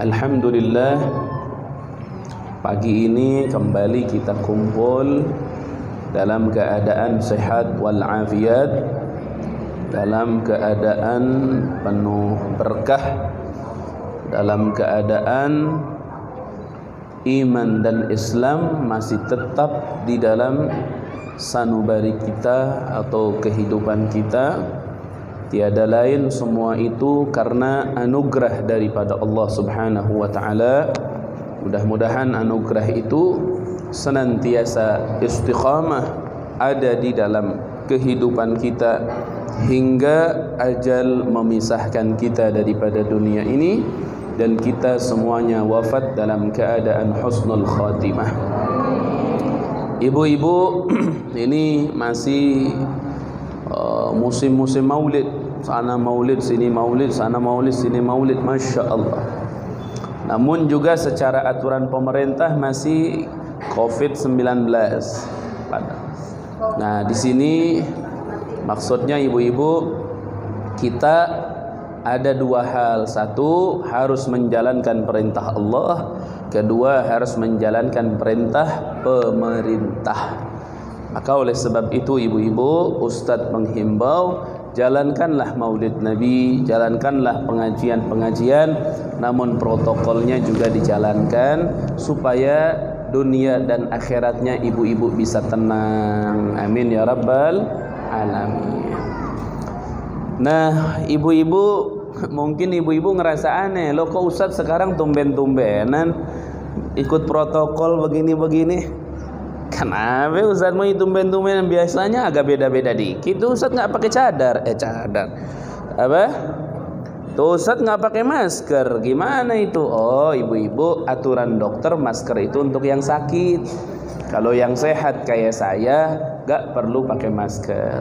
Alhamdulillah, pagi ini kembali kita kumpul dalam keadaan sehat walafiat, dalam keadaan penuh berkah, dalam keadaan iman dan Islam masih tetap di dalam sanubari kita atau kehidupan kita. Tiada lain semua itu karena anugerah daripada Allah Subhanahu wa taala. Mudah-mudahan anugerah itu senantiasa istiqamah ada di dalam kehidupan kita hingga ajal memisahkan kita daripada dunia ini dan kita semuanya wafat dalam keadaan husnul khatimah. Ibu-ibu, ini masih musim-musim maulid. Sana maulid, sini maulid, sana maulid, sini maulid, Masya Allah. Namun juga secara aturan pemerintah masih COVID-19. Nah, di sini maksudnya ibu-ibu, kita ada dua hal. Satu, harus menjalankan perintah Allah. Kedua, harus menjalankan perintah pemerintah. Maka oleh sebab itu ibu-ibu, Ustadz menghimbau, jalankanlah maulid Nabi, jalankanlah pengajian-pengajian, namun protokolnya juga dijalankan supaya dunia dan akhiratnya ibu-ibu bisa tenang. Amin ya rabbal alamin. Nah, ibu-ibu, mungkin ibu-ibu ngerasa aneh, loh kok Ustadz sekarang tumben-tumbenan ikut protokol begini-begini. Kenapa Ustadz mau tumben-tumbenan? Biasanya agak beda-beda dikit. Tuh Ustadz nggak pakai cadar, apa? Tuh Ustadz nggak pakai masker. Gimana itu? Oh ibu-ibu, aturan dokter masker itu untuk yang sakit. Kalau yang sehat kayak saya nggak perlu pakai masker.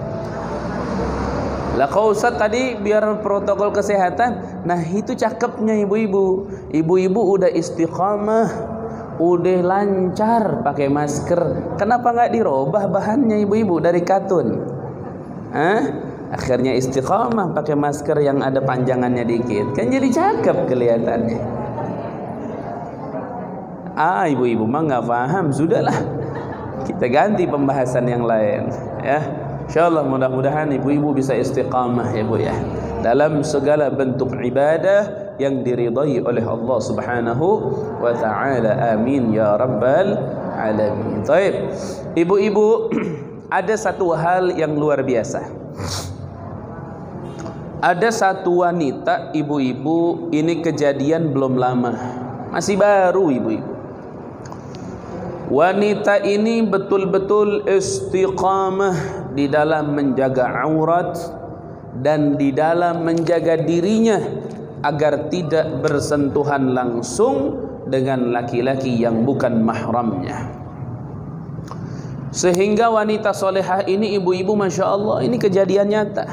Lah kau Ustadz tadi biar protokol kesehatan. Nah itu cakepnya ibu-ibu. Ibu-ibu udah istiqamah, udah lancar pakai masker. Kenapa nggak dirubah bahannya ibu-ibu dari katun? Akhirnya istiqamah pakai masker yang ada panjangannya dikit. Kan jadi cakep kelihatannya. Ibu-ibu mah nggak paham. Sudahlah, kita ganti pembahasan yang lain ya. Insyaallah mudah-mudahan ibu-ibu bisa istiqamah ya Bu ya, dalam segala bentuk ibadah yang diridai oleh Allah Subhanahu wa taala. Amin ya rabbal alamin. Baik. Ibu-ibu, ada satu hal yang luar biasa. Ada satu wanita, ibu-ibu, ini kejadian belum lama. Masih baru ibu-ibu. Wanita ini betul-betul istiqamah di dalam menjaga aurat dan di dalam menjaga dirinya agar tidak bersentuhan langsung dengan laki-laki yang bukan mahramnya. Sehingga wanita solehah ini ibu-ibu, Masya Allah, ini kejadian nyata.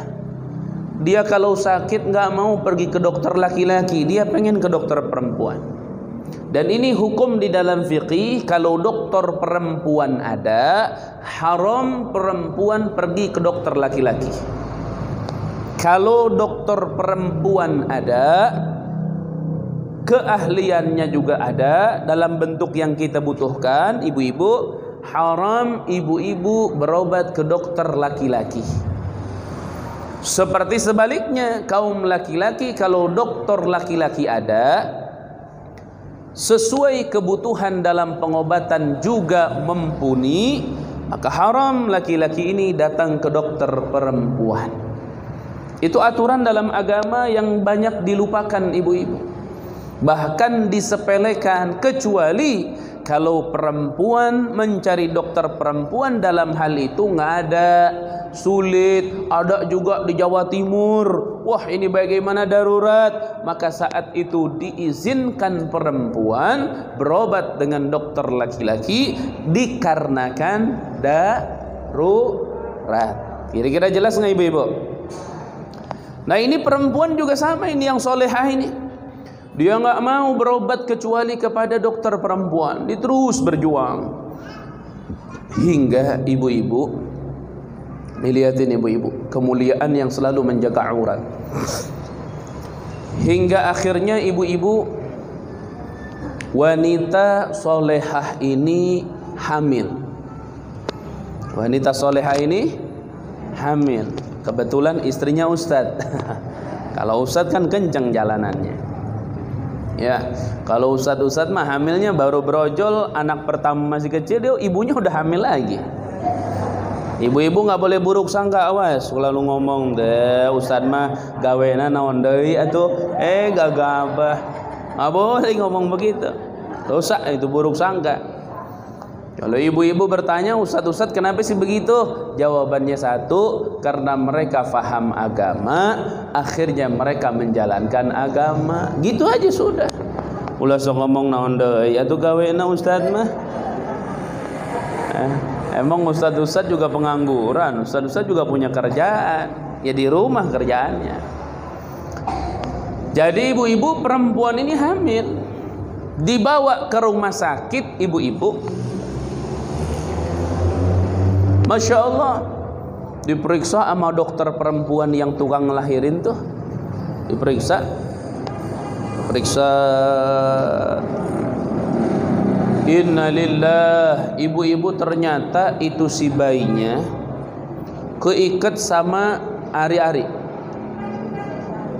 Dia kalau sakit nggak mau pergi ke dokter laki-laki, dia pengen ke dokter perempuan. Dan ini hukum di dalam fikih, kalau dokter perempuan ada, haram perempuan pergi ke dokter laki-laki. Kalau dokter perempuan ada, keahliannya juga ada dalam bentuk yang kita butuhkan, ibu-ibu, haram ibu-ibu berobat ke dokter laki-laki. Seperti sebaliknya, kaum laki-laki kalau dokter laki-laki ada, sesuai kebutuhan dalam pengobatan juga mumpuni, maka haram laki-laki ini datang ke dokter perempuan. Itu aturan dalam agama yang banyak dilupakan ibu-ibu, bahkan disepelekan, kecuali kalau perempuan mencari dokter perempuan dalam hal itu nggak ada, sulit, ada juga di Jawa Timur, wah ini bagaimana darurat, maka saat itu diizinkan perempuan berobat dengan dokter laki-laki dikarenakan darurat. Kira-kira jelas nggak ibu-ibu? Nah ini perempuan juga sama, ini yang solehah ini, dia nggak mau berobat kecuali kepada dokter perempuan, dia terus berjuang hingga ibu-ibu, lihatin ibu-ibu, kemuliaan yang selalu menjaga aurat, hingga akhirnya ibu-ibu wanita solehah ini hamil. Wanita solehah ini hamil. Kebetulan istrinya ustadz. Kalau ustadz kan kenceng jalanannya. Ya, kalau ustadz mah hamilnya baru brojol, anak pertama masih kecil, dia ibunya udah hamil lagi. Ibu-ibu nggak boleh buruk sangka, awas. Selalu ngomong deh, ustadz mah gawena naon deui atuh, gagabah. Nggak boleh ngomong begitu. Dosa itu, buruk sangka. Kalau ibu-ibu bertanya, ustadz kenapa sih begitu? Jawabannya satu, karena mereka faham agama, akhirnya mereka menjalankan agama. Gitu aja sudah. Ulah sok ngomong naon deui atuh gawena ustadz mah. Emang ustadz juga pengangguran, ustadz juga punya kerjaan, ya di rumah kerjaannya. Jadi ibu-ibu perempuan ini hamil, dibawa ke rumah sakit ibu-ibu. Masya Allah, diperiksa sama dokter perempuan yang tukang ngelahirin tuh, diperiksa. Innalillah, ibu-ibu ternyata itu si bayinya keikat sama ari-ari.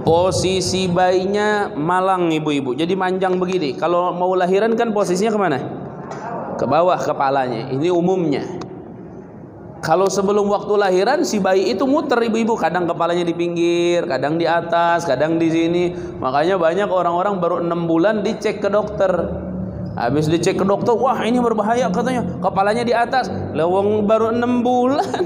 Posisi bayinya malang ibu-ibu, jadi manjang begini. Kalau mau lahiran kan posisinya kemana? Ke bawah kepalanya, ini umumnya. Kalau sebelum waktu lahiran si bayi itu muter ibu-ibu, kadang kepalanya di pinggir, kadang di atas, kadang di sini. Makanya banyak orang-orang baru 6 bulan dicek ke dokter. Habis dicek ke dokter, wah ini berbahaya katanya, kepalanya di atas. Lewong baru 6 bulan,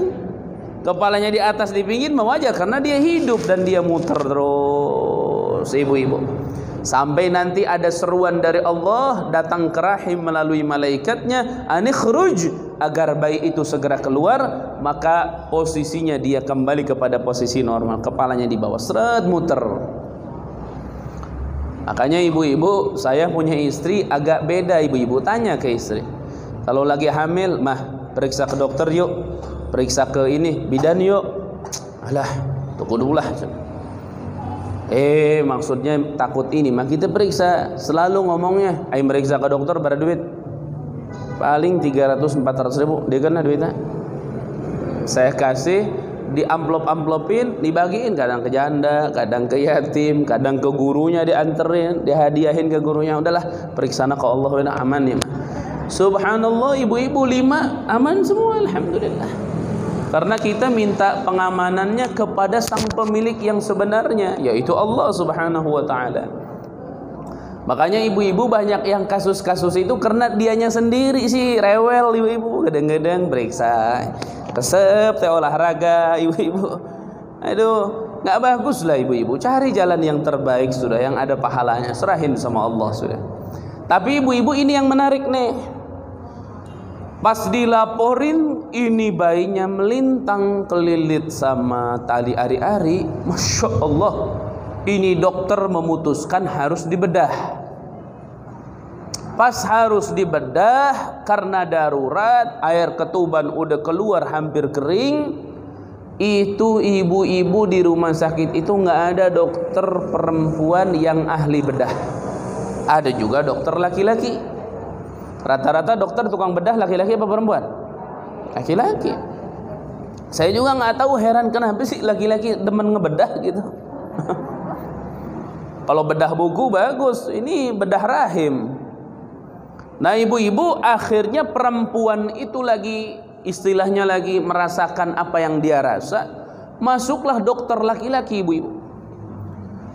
kepalanya di atas di pinggir, mau wajar karena dia hidup dan dia muter terus ibu-ibu. Sampai nanti ada seruan dari Allah datang ke rahim melalui malaikatnya, anikhruj, agar bayi itu segera keluar, maka posisinya dia kembali kepada posisi normal, kepalanya di bawah, seret muter. Makanya ibu-ibu, saya punya istri agak beda ibu-ibu, tanya ke istri. Kalau lagi hamil, mah periksa ke dokter yuk, periksa ke ini bidan yuk. Alah, tunggu dulu lah. Maksudnya takut ini, mah kita periksa. Selalu ngomongnya, ayo meriksa ke dokter pada duit paling 300-400 ribu, dia kena duitnya. Saya kasih di amplop-amplopin, dibagiin, kadang ke janda, kadang ke yatim, kadang ke gurunya dianterin, dihadiahin ke gurunya. Udahlah, periksana ke Allah, aman ya. Subhanallah, ibu-ibu 5 aman semua, alhamdulillah. Karena kita minta pengamanannya kepada sang pemilik yang sebenarnya, yaitu Allah Subhanahu wa ta'ala. Makanya ibu-ibu banyak yang kasus-kasus itu karena dianya sendiri sih rewel ibu-ibu, kadang-kadang periksa resep teh olahraga ibu-ibu. Aduh, nggak bagus lah ibu-ibu. Cari jalan yang terbaik sudah, yang ada pahalanya, serahin sama Allah sudah. Tapi ibu-ibu ini yang menarik nih. Pas dilaporin, ini bayinya melintang kelilit sama tali ari-ari. Masya Allah, ini dokter memutuskan harus dibedah. Pas harus dibedah, karena darurat, air ketuban udah keluar hampir kering. Itu ibu-ibu di rumah sakit itu nggak ada dokter perempuan yang ahli bedah. Ada juga dokter laki-laki. Rata-rata dokter tukang bedah laki-laki apa perempuan? Laki-laki. Saya juga nggak tahu, heran kenapa sih laki-laki demen ngebedah gitu. Kalau bedah buku bagus, ini bedah rahim. Nah ibu-ibu, akhirnya perempuan itu lagi, istilahnya lagi merasakan apa yang dia rasa. Masuklah dokter laki-laki ibu-ibu.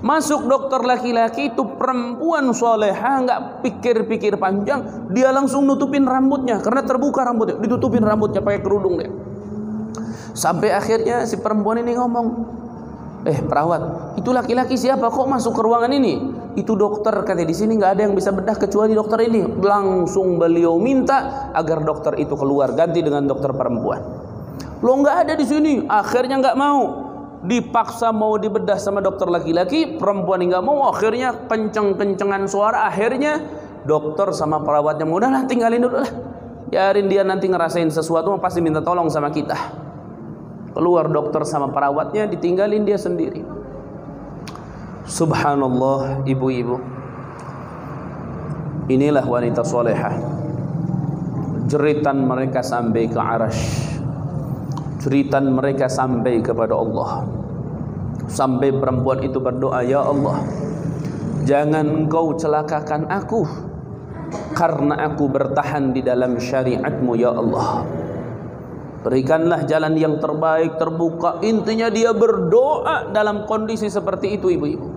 Masuk dokter laki-laki itu perempuan solehah, nggak pikir-pikir panjang, dia langsung nutupin rambutnya karena terbuka rambutnya, ditutupin rambutnya pakai kerudung dia. Sampai akhirnya si perempuan ini ngomong, perawat, itu laki-laki siapa kok masuk ke ruangan ini? Itu dokter, katanya di sini nggak ada yang bisa bedah kecuali dokter ini. Langsung beliau minta agar dokter itu keluar, ganti dengan dokter perempuan. Lo nggak ada di sini, akhirnya nggak mau. Dipaksa mau dibedah sama dokter laki-laki, perempuan nggak mau, akhirnya kenceng-kencengan suara, akhirnya dokter sama perawatnya, udahlah tinggalin dulu lah, biarin dia nanti ngerasain sesuatu pasti minta tolong sama kita. Keluar dokter sama perawatnya, ditinggalin dia sendiri. Subhanallah ibu-ibu, Inilah wanita solehah. Jeritan mereka sampai ke arasy, jeritan mereka sampai kepada Allah. Sampai perempuan itu berdoa, ya Allah, jangan Engkau celakakan aku karena aku bertahan di dalam syariat-Mu, ya Allah. Berikanlah jalan yang terbaik, terbuka. Intinya dia berdoa dalam kondisi seperti itu, ibu-ibu.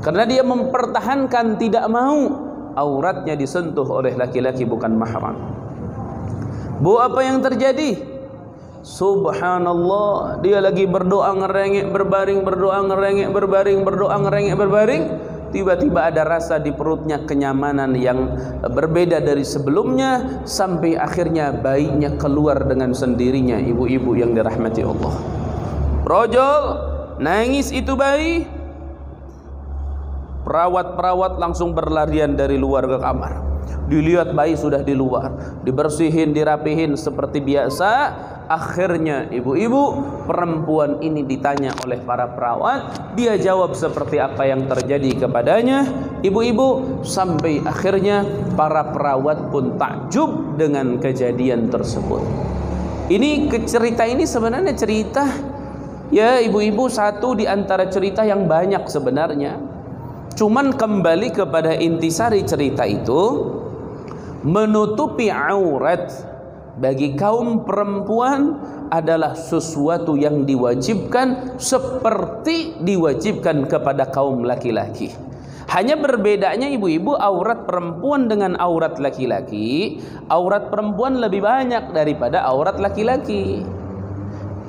Karena dia mempertahankan, tidak mau auratnya disentuh oleh laki-laki bukan mahram. Bu, apa yang terjadi? Subhanallah, dia lagi berdoa ngerengek berbaring, berdoa ngerengek berbaring, berdoa ngerengek berbaring. Tiba-tiba ada rasa di perutnya kenyamanan yang berbeda dari sebelumnya, sampai akhirnya bayinya keluar dengan sendirinya. Ibu-ibu yang dirahmati Allah, brojol nangis itu bayi. Perawat-perawat langsung berlarian dari luar ke kamar. Dilihat bayi sudah di luar, dibersihin, dirapihin seperti biasa. Akhirnya ibu-ibu, perempuan ini ditanya oleh para perawat, dia jawab seperti apa yang terjadi kepadanya, ibu-ibu, sampai akhirnya para perawat pun takjub dengan kejadian tersebut. Ini cerita ini sebenarnya cerita, ya ibu-ibu, satu di antara cerita yang banyak sebenarnya. Cuman kembali kepada intisari cerita itu, menutupi aurat bagi kaum perempuan adalah sesuatu yang diwajibkan seperti diwajibkan kepada kaum laki-laki. Hanya berbedanya ibu-ibu, aurat perempuan dengan aurat laki-laki, aurat perempuan lebih banyak daripada aurat laki-laki.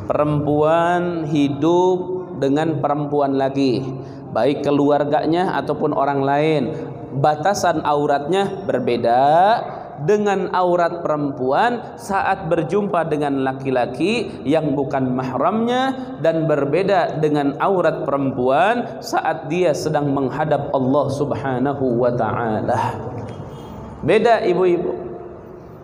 Perempuan hidup dengan perempuan lagi, baik keluarganya ataupun orang lain, batasan auratnya berbeda dengan aurat perempuan saat berjumpa dengan laki-laki yang bukan mahramnya, dan berbeda dengan aurat perempuan saat dia sedang menghadap Allah Subhanahu wa ta'ala. Beda ibu-ibu.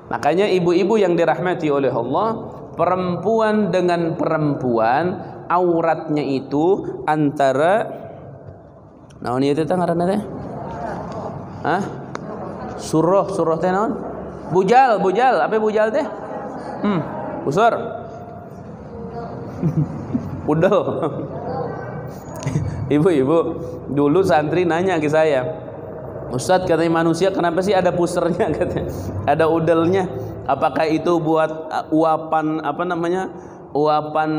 Makanya ibu-ibu yang dirahmati oleh Allah, perempuan dengan perempuan auratnya itu antara naon ieu teh ngaranna teh? Hah? Surah teh naon? Bujal, apa bujal teh? Usur. Udel. Ibu-ibu, dulu santri nanya ke saya, Ustadz, katanya manusia kenapa sih ada pusernya, katanya, ada udelnya? Apakah itu buat uapan uapan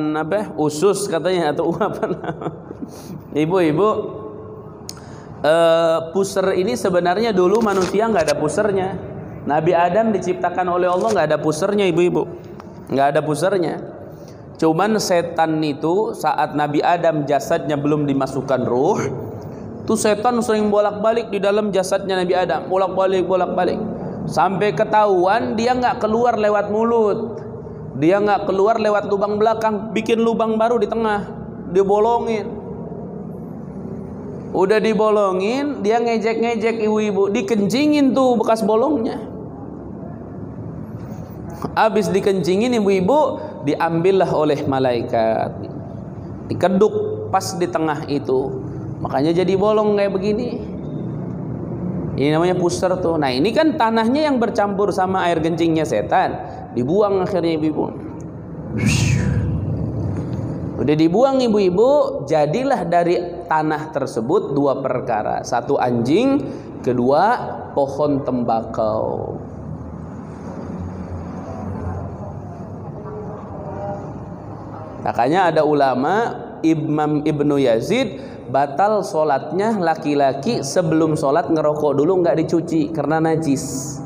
usus katanya, atau uapan? Ibu-ibu, puser ini sebenarnya dulu manusia nggak ada pusernya. Nabi Adam diciptakan oleh Allah nggak ada pusernya, ibu-ibu, nggak ada pusernya. Cuman setan itu saat Nabi Adam jasadnya belum dimasukkan ruh, tuh setan sering bolak-balik di dalam jasadnya Nabi Adam, bolak-balik, sampai ketahuan dia nggak keluar lewat mulut, dia nggak keluar lewat lubang belakang, bikin lubang baru di tengah, dibolongin. Udah dibolongin, dia ngejek-ngejek ibu-ibu, dikencingin tuh bekas bolongnya. Habis dikencingin ibu-ibu, diambillah oleh malaikat, dikeduk pas di tengah itu, makanya jadi bolong kayak begini. Ini namanya puser tuh. Nah ini kan tanahnya yang bercampur sama air kencingnya setan, dibuang akhirnya ibu-ibu. Udah dibuang ibu-ibu, jadilah dari tanah tersebut dua perkara. Satu anjing, kedua pohon tembakau. Makanya ada ulama, Imam Ibnu Yazid, batal sholatnya laki-laki sebelum sholat ngerokok dulu, nggak dicuci karena najis.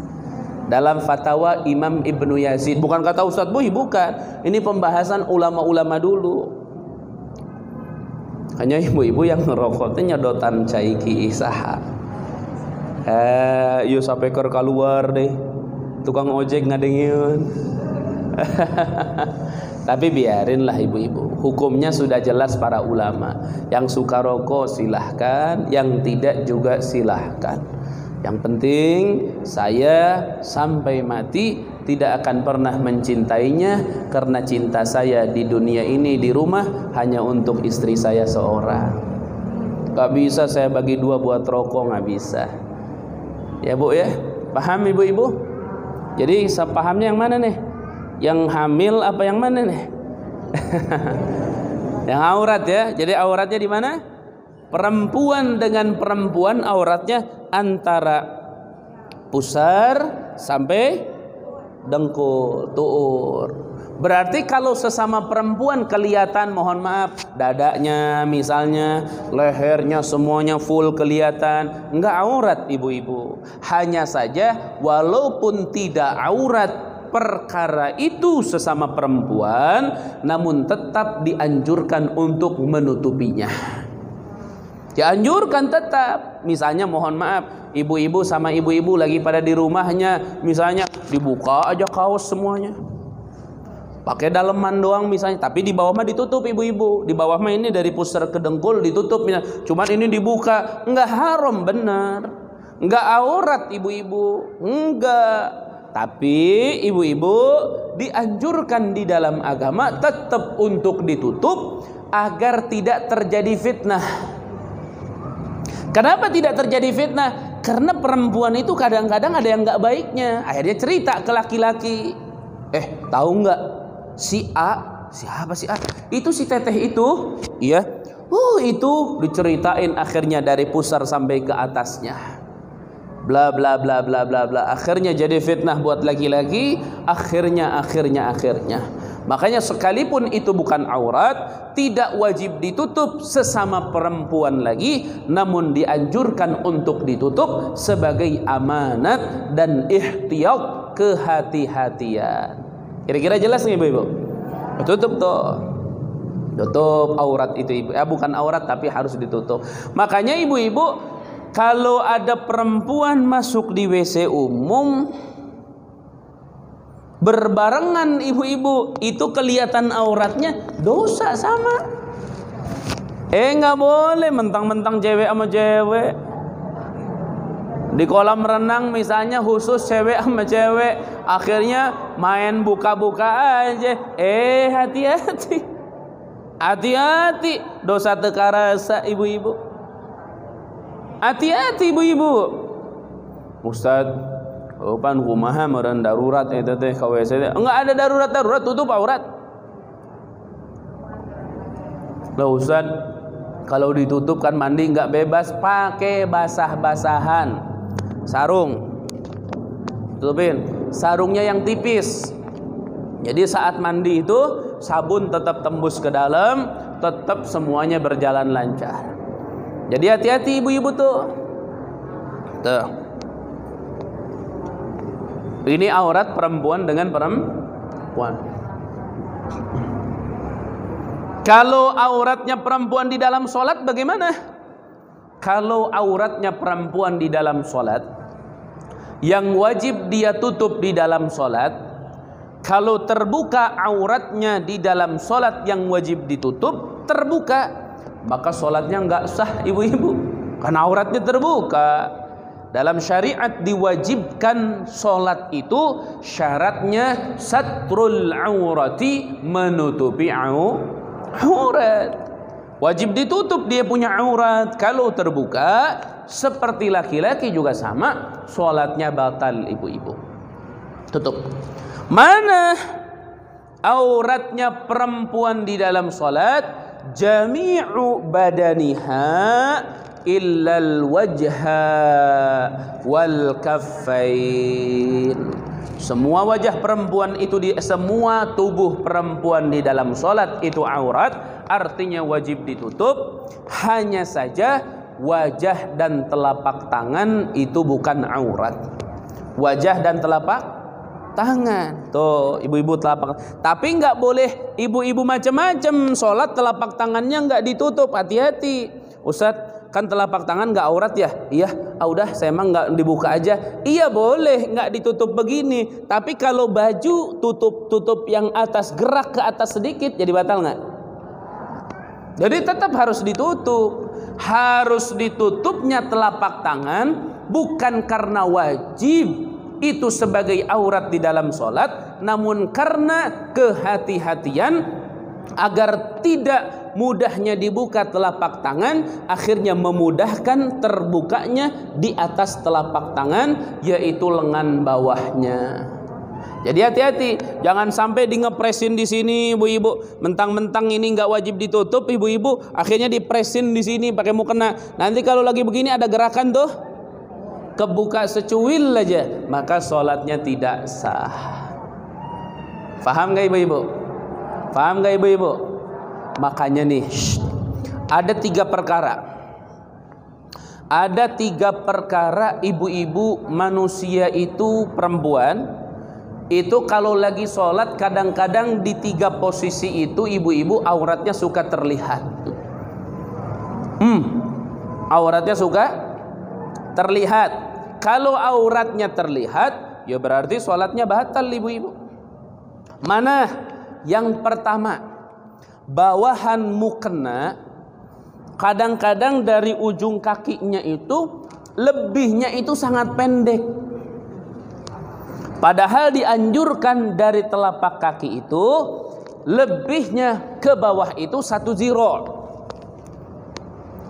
Dalam fatwa Imam Ibnu Yazid, bukan kata Ustadz Buhi, bukan. Ini pembahasan ulama-ulama dulu. Hanya ibu-ibu yang ngerokok itu nyodotan caiki isaha. Yuk sampai keluar deh, tukang ojek ngadengin. Tapi biarinlah ibu-ibu, hukumnya sudah jelas para ulama. Yang suka rokok silahkan, yang tidak juga silahkan. Yang penting saya sampai mati tidak akan pernah mencintainya, karena cinta saya di dunia ini, di rumah, hanya untuk istri saya seorang. Gak bisa saya bagi dua buat rokok, gak bisa. Ya Bu ya, paham ibu-ibu? Jadi sepahamnya yang mana nih? Yang hamil apa yang mana nih? Yang aurat ya. Jadi auratnya di mana? Perempuan dengan perempuan auratnya antara pusar sampai dengkul, tuur. Berarti kalau sesama perempuan kelihatan, mohon maaf, dadanya misalnya, lehernya semuanya full kelihatan, enggak aurat ibu-ibu. Hanya saja walaupun tidak aurat perkara itu sesama perempuan, namun tetap dianjurkan untuk menutupinya. Dianjurkan tetap. Misalnya mohon maaf, ibu-ibu sama ibu-ibu lagi pada di rumahnya, misalnya dibuka aja kaos semuanya, pakai daleman doang misalnya, tapi di bawah mah ditutup ibu-ibu. Di bawah mah ini dari pusar ke dengkul ditutup, cuman ini dibuka, enggak haram benar, enggak aurat ibu-ibu, enggak. Tapi ibu-ibu dianjurkan di dalam agama tetap untuk ditutup agar tidak terjadi fitnah. Kenapa tidak terjadi fitnah? Karena perempuan itu kadang-kadang ada yang enggak baiknya. Akhirnya cerita ke laki-laki, tahu enggak? Si A, siapa si A? Itu si teteh itu, iya. Itu diceritain akhirnya dari pusar sampai ke atasnya. Bla bla bla bla bla bla. Akhirnya jadi fitnah buat laki-laki. Akhirnya. Makanya sekalipun itu bukan aurat, tidak wajib ditutup sesama perempuan lagi, namun dianjurkan untuk ditutup sebagai amanat dan ihtiyat, kehati-hatian. Kira-kira jelas nih ibu-ibu? Tutup tuh. Tutup aurat itu ibu. Bukan aurat tapi harus ditutup. Makanya ibu-ibu, kalau ada perempuan masuk di WC umum berbarengan ibu-ibu, itu kelihatan auratnya, dosa sama. Nggak boleh mentang-mentang cewek sama cewek. Di kolam renang misalnya khusus cewek sama cewek, akhirnya main buka-buka aja. Hati-hati. Hati-hati, dosa teka rasa ibu-ibu. Hati-hati ibu-ibu. Ustaz, pan kumaha meureun darurat eta teh ka WC. Enggak ada darurat, tutup aurat. Lah Ustaz, kalau ditutup kan mandi enggak bebas, pakai basah-basahan. Sarung. Tutupin. Sarungnya yang tipis. Jadi saat mandi itu sabun tetap tembus ke dalam, tetap semuanya berjalan lancar. Jadi hati-hati ibu-ibu tuh. Tuh. Ini aurat perempuan dengan perempuan. Kalau auratnya perempuan di dalam sholat bagaimana? Kalau auratnya perempuan di dalam sholat, yang wajib dia tutup di dalam sholat, kalau terbuka auratnya di dalam sholat yang wajib ditutup, terbuka, maka sholatnya nggak sah ibu-ibu, karena auratnya terbuka. Dalam syariat diwajibkan sholat itu syaratnya satrul aurati, menutupi aurat. Wajib ditutup dia punya aurat. Kalau terbuka seperti laki-laki juga sama, sholatnya batal ibu-ibu. Tutup. Mana auratnya perempuan di dalam sholat? Jami'u badaniha illal wajha wal kaffain. Semua wajah perempuan itu, semua tubuh perempuan di dalam sholat itu aurat, artinya wajib ditutup. Hanya saja wajah dan telapak tangan itu bukan aurat. Wajah dan telapak tangan, tuh ibu-ibu telapak. Tapi nggak boleh ibu-ibu macam-macam sholat telapak tangannya nggak ditutup. Hati-hati, Ustadz, kan telapak tangan nggak aurat ya? Iya, udah saya emang nggak dibuka aja. Iya boleh, nggak ditutup begini. Tapi kalau baju tutup yang atas, gerak ke atas sedikit, jadi batal nggak? Jadi tetap harus ditutup. Harus ditutupnya telapak tangan bukan karena wajib itu sebagai aurat di dalam sholat, namun karena kehati-hatian agar tidak mudahnya dibuka telapak tangan akhirnya memudahkan terbukanya di atas telapak tangan, yaitu lengan bawahnya. Jadi hati-hati, jangan sampai di ngepresin di sini ibu-ibu, mentang-mentang ini nggak wajib ditutup ibu-ibu, akhirnya dipresin di sini pakai mukena. Nanti kalau lagi begini ada gerakan tuh, kebuka secuil aja, maka sholatnya tidak sah. Faham nggak ibu-ibu? Faham nggak ibu-ibu? Makanya nih, ada 3 perkara. Ada 3 perkara ibu-ibu manusia itu perempuan. Itu kalau lagi sholat kadang-kadang di 3 posisi itu ibu-ibu auratnya suka terlihat. Auratnya suka terlihat. Kalau auratnya terlihat, ya berarti sholatnya batal ibu-ibu. Mana? Yang pertama, bawahan mukena kadang-kadang dari ujung kakinya itu lebihnya itu sangat pendek. Padahal dianjurkan dari telapak kaki itu lebihnya ke bawah itu 1 ziro.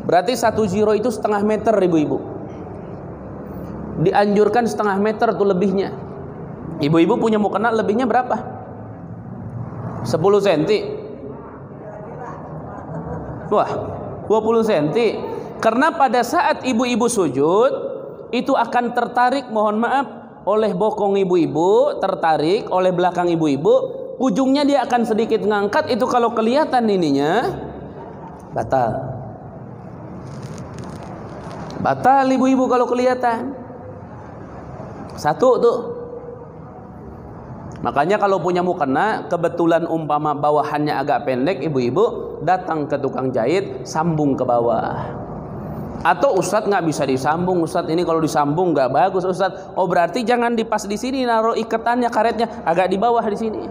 Berarti 1 ziro itu setengah meter ibu-ibu. Dianjurkan setengah meter tuh lebihnya. Ibu-ibu punya mukena lebihnya berapa? 10 cm. Wah, 20 cm. Karena pada saat ibu-ibu sujud itu akan tertarik, mohon maaf, oleh bokong ibu-ibu, tertarik oleh belakang ibu-ibu, ujungnya dia akan sedikit ngangkat. Itu kalau kelihatan ininya batal. Batal ibu-ibu kalau kelihatan. 1 tuh. Makanya kalau punya mukena kebetulan umpama bawahannya agak pendek ibu-ibu, datang ke tukang jahit, sambung ke bawah. Atau Ustadz nggak bisa disambung, Ustadz ini kalau disambung nggak bagus Ustadz. Oh berarti jangan dipas di sini, naruh ikatannya karetnya agak di bawah di sini.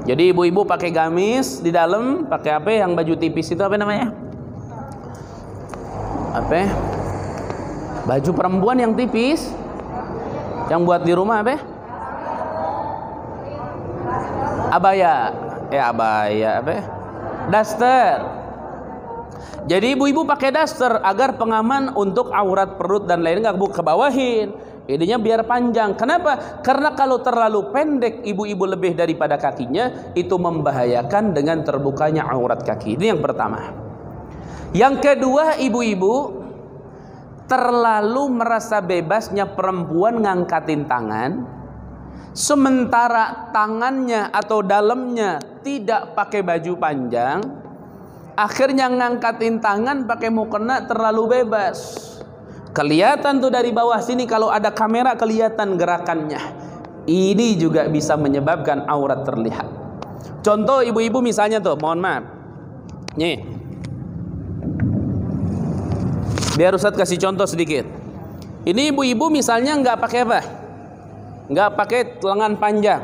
Jadi ibu-ibu pakai gamis di dalam, pakai apa yang baju tipis itu apa namanya? Apa? Baju perempuan yang tipis, yang buat di rumah apa? Abaya, abaya apa? Daster. Jadi ibu-ibu pakai daster agar pengaman untuk aurat perut dan lain nggak kebawahin. Ininya biar panjang. Kenapa? Karena kalau terlalu pendek ibu-ibu lebih daripada kakinya, itu membahayakan dengan terbukanya aurat kaki. Ini yang pertama. Yang kedua, ibu-ibu terlalu merasa bebasnya perempuan ngangkatin tangan, sementara tangannya atau dalamnya tidak pakai baju panjang. Akhirnya ngangkatin tangan pakai mukena terlalu bebas. Kelihatan tuh dari bawah sini, kalau ada kamera kelihatan gerakannya. Ini juga bisa menyebabkan aurat terlihat. Contoh ibu-ibu misalnya tuh, mohon maaf. Nih. Biar Ustadz kasih contoh sedikit. Ini ibu-ibu misalnya nggak pakai apa? Nggak pakai lengan panjang.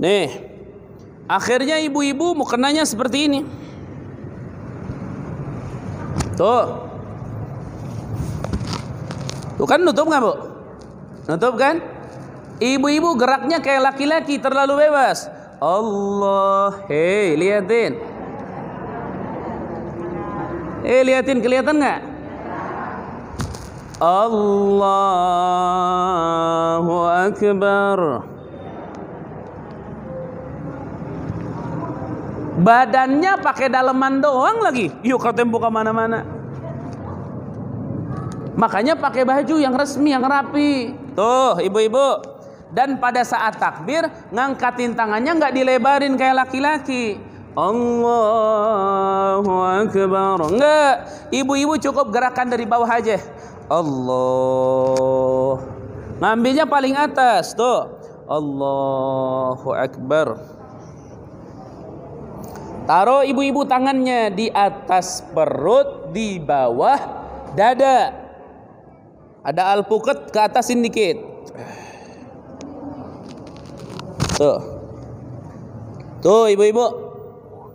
Nih. Akhirnya ibu-ibu mukenanya seperti ini. Tuh kan nutup nggak bu? Nutup kan? Ibu-ibu geraknya kayak laki-laki, terlalu bebas. Allah, liatin. Liatin, kelihatan nggak? Allahu Akbar. Badannya pakai daleman doang lagi. Yuk katanya buka mana-mana. Makanya pakai baju yang resmi, yang rapi. Tuh ibu-ibu. Dan pada saat takbir ngangkatin tangannya nggak dilebarin kayak laki-laki. Allahu Akbar. Enggak. Ibu-ibu cukup gerakan dari bawah aja. Allah. Ngambilnya paling atas. Tuh. Allahu Akbar. Taruh ibu-ibu tangannya di atas perut, di bawah dada. Ada alpukat ke atasin dikit. Tuh ibu-ibu.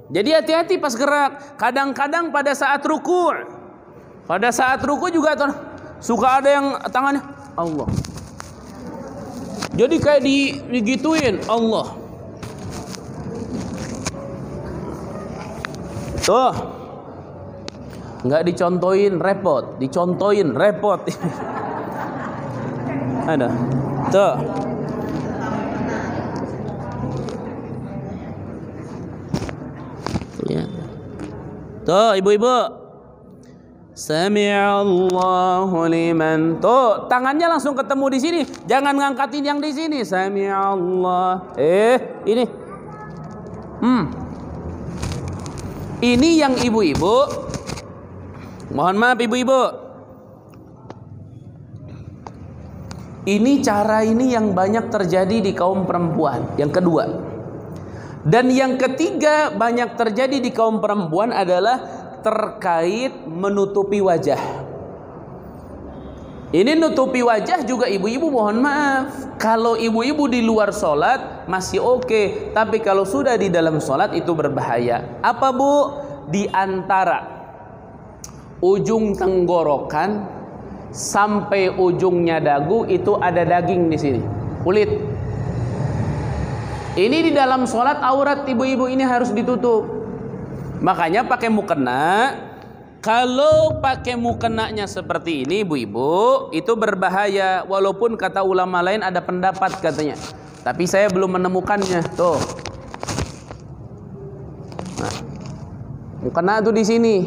Jadi hati-hati pas gerak. Kadang-kadang pada saat ruku'. Pada saat ruku' juga suka ada yang tangannya Allah. Jadi kayak digituin Allah. Tuh. Nggak dicontohin repot, dicontohin repot. Ada. Tuh. Ya. Tuh, ibu-ibu. Sami'allahu liman. Tuh, tangannya langsung ketemu di sini. Jangan ngangkatin yang di sini. Sami'allah. Ini. Ini yang ibu-ibu. Mohon maaf ibu-ibu. Ini cara ini yang banyak terjadi di kaum perempuan. Yang kedua. Dan yang ketiga banyak terjadi di kaum perempuan adalah terkait menutupi wajah. Ini nutupi wajah juga ibu-ibu mohon maaf. Kalau ibu-ibu di luar sholat masih oke, tapi kalau sudah di dalam sholat itu berbahaya. Apa bu? Di antara ujung tenggorokan sampai ujungnya dagu itu ada daging di sini, kulit. Ini di dalam sholat aurat ibu-ibu ini harus ditutup. Makanya pakai mukena. Kalau pakai mukenanya seperti ini ibu-ibu itu berbahaya. Walaupun kata ulama lain ada pendapat katanya, tapi saya belum menemukannya. Tuh, nah, mukena tuh di sini.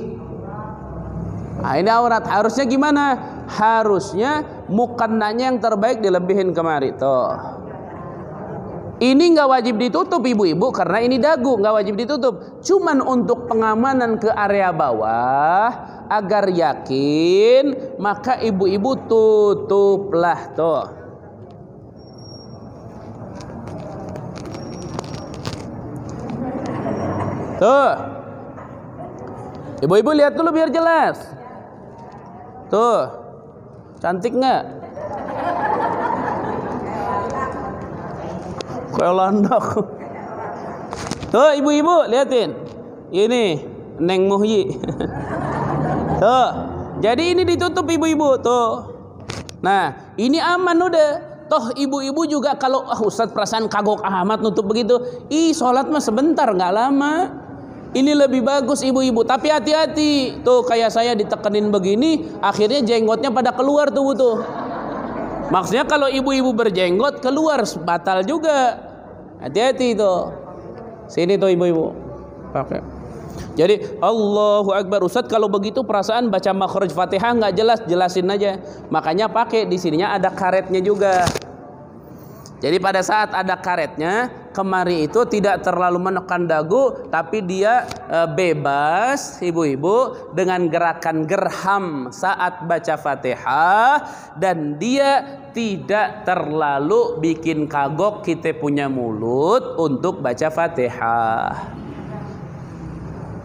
Nah, ini aurat. Harusnya gimana? Harusnya mukenanya yang terbaik dilebihin kemari. Tuh. Ini nggak wajib ditutup ibu-ibu karena ini dagu, nggak wajib ditutup. Cuman untuk pengamanan ke area bawah agar yakin, maka ibu-ibu tutuplah. Tuh. Tuh. Ibu-ibu lihat dulu biar jelas. Tuh. Cantik nggak? Kayak landak. Tuh ibu-ibu liatin. Ini Neng Muhyi. Tuh. Jadi ini ditutup ibu-ibu tuh. Nah, ini aman udah. Toh ibu-ibu juga kalau Ustadz perasaan kagok amat nutup begitu. Sholat mah sebentar nggak lama. Ini lebih bagus ibu-ibu. Tapi hati-hati. Tuh kayak saya ditekenin begini, akhirnya jenggotnya pada keluar tuh. Maksudnya kalau ibu-ibu berjenggot keluar batal juga. Hati-hati tuh. Sini tuh ibu-ibu. Pakai. Jadi Allahu Akbar. Ustadz kalau begitu perasaan baca makhraj Fatihah nggak jelas, jelasin aja. Makanya pakai di sininya ada karetnya juga. Jadi pada saat ada karetnya, kemari itu tidak terlalu menekan dagu, tapi dia bebas ibu-ibu dengan gerakan gerham saat baca Fatihah, dan dia tidak terlalu bikin kagok kita punya mulut untuk baca Fatihah.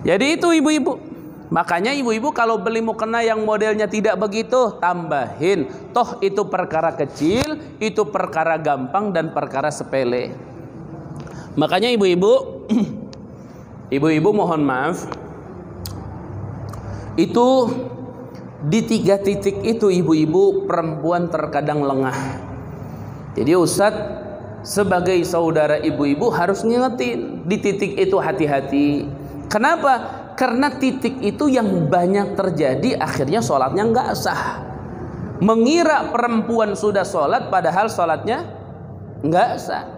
Jadi itu ibu-ibu. Makanya ibu-ibu kalau beli mukena yang modelnya tidak begitu, tambahin. Toh itu perkara kecil, itu perkara gampang dan perkara sepele. Makanya ibu-ibu, ibu-ibu mohon maaf, itu di 3 titik itu ibu-ibu perempuan terkadang lengah. Jadi Ustadz sebagai saudara ibu-ibu harus ngingetin di titik itu hati-hati. Kenapa? Karena titik itu yang banyak terjadi, akhirnya sholatnya nggak sah. Mengira perempuan sudah sholat padahal sholatnya nggak sah.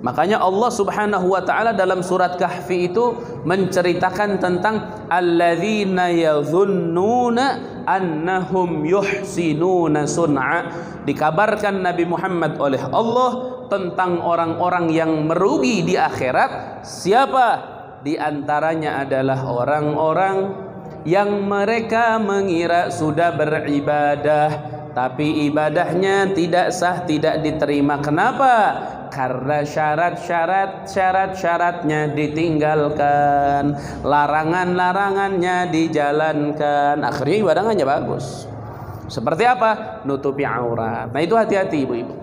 Makanya Allah Subhanahu wa taala dalam surat Kahfi itu menceritakan tentang alladzina yadhunnuna annahum yuhsinuna sun'a. Dikabarkan Nabi Muhammad oleh Allah tentang orang-orang yang merugi di akhirat. Siapa? Di antaranya adalah orang-orang yang mereka mengira sudah beribadah, tapi ibadahnya tidak sah, tidak diterima. Kenapa? Karena syarat-syaratnya ditinggalkan, larangan-larangannya dijalankan, akhirnya ibadahnya bagus. Seperti apa? Nutupi aurat. Nah itu hati-hati ibu-ibu.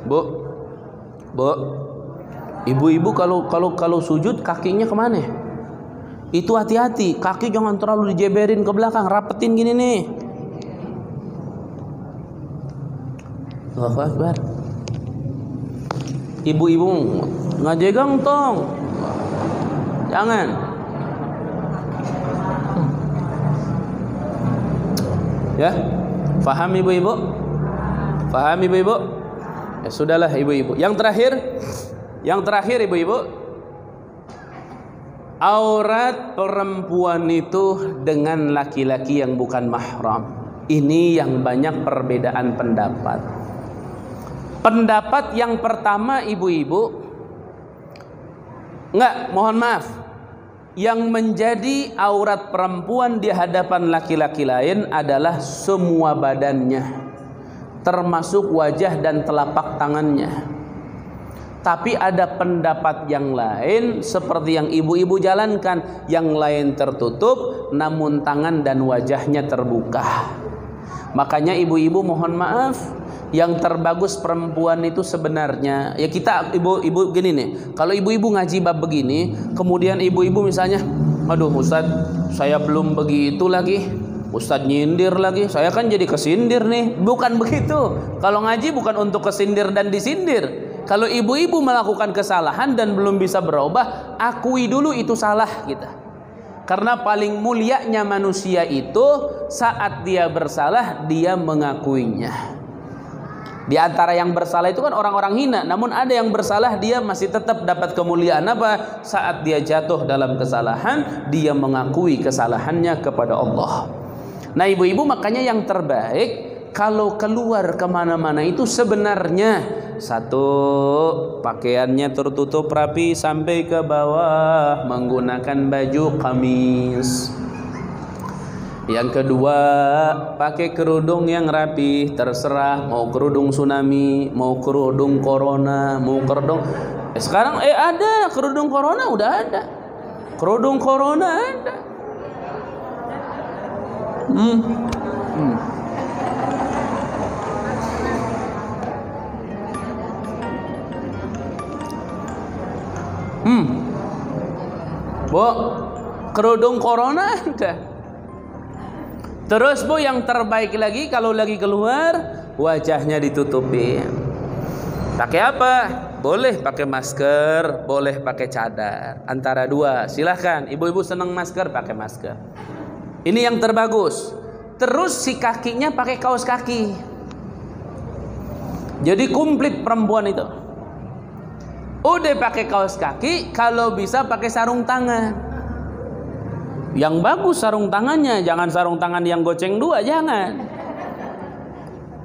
Bu, ibu-ibu kalau sujud kakinya kemana? Itu hati-hati, kaki jangan terlalu dijeberin ke belakang, rapetin gini nih. Allahu Akbar. Ibu-ibu ngajegang tong. Jangan. Ya, faham ibu-ibu? Faham ibu-ibu? Ya sudahlah ibu-ibu. Yang terakhir ibu-ibu, aurat perempuan itu dengan laki-laki yang bukan mahram. Ini yang banyak perbedaan pendapat. Pendapat yang pertama ibu-ibu, mohon maaf, yang menjadi aurat perempuan di hadapan laki-laki lain adalah semua badannya, termasuk wajah dan telapak tangannya. Tapi ada pendapat yang lain seperti yang ibu-ibu jalankan, yang lain tertutup namun tangan dan wajahnya terbuka. Makanya ibu-ibu mohon maaf, yang terbagus perempuan itu sebenarnya, ya kita ibu-ibu gini nih, kalau ibu-ibu ngaji bab begini, kemudian ibu-ibu misalnya, aduh Ustadz saya belum begitu lagi, Ustadz nyindir lagi, saya kan jadi kesindir nih. Bukan begitu. Kalau ngaji bukan untuk kesindir dan disindir. Kalau ibu-ibu melakukan kesalahan dan belum bisa berubah, akui dulu itu salah kita. Karena paling mulianya manusia itu saat dia bersalah dia mengakuinya. Di antara yang bersalah itu kan orang-orang hina, namun ada yang bersalah dia masih tetap dapat kemuliaan apa? Saat dia jatuh dalam kesalahan, dia mengakui kesalahannya kepada Allah. Nah ibu-ibu, makanya yang terbaik kalau keluar kemana-mana itu sebenarnya satu, pakaiannya tertutup rapi sampai ke bawah menggunakan baju kamis. Yang kedua, pakai kerudung yang rapi, terserah mau kerudung tsunami, mau kerudung corona, mau kerudung sekarang ada kerudung corona, udah ada kerudung corona ada. Bu, kerudung corona ada. Terus bu, yang terbaik lagi kalau lagi keluar wajahnya ditutupin. Pakai apa? Boleh pakai masker, boleh pakai cadar. Antara dua, silahkan. Ibu-ibu senang masker, pakai masker. Ini yang terbagus. Terus si kakinya pakai kaos kaki. Jadi komplit perempuan itu. Udah pakai kaos kaki, kalau bisa pakai sarung tangan. Yang bagus sarung tangannya, jangan sarung tangan yang goceng dua, jangan.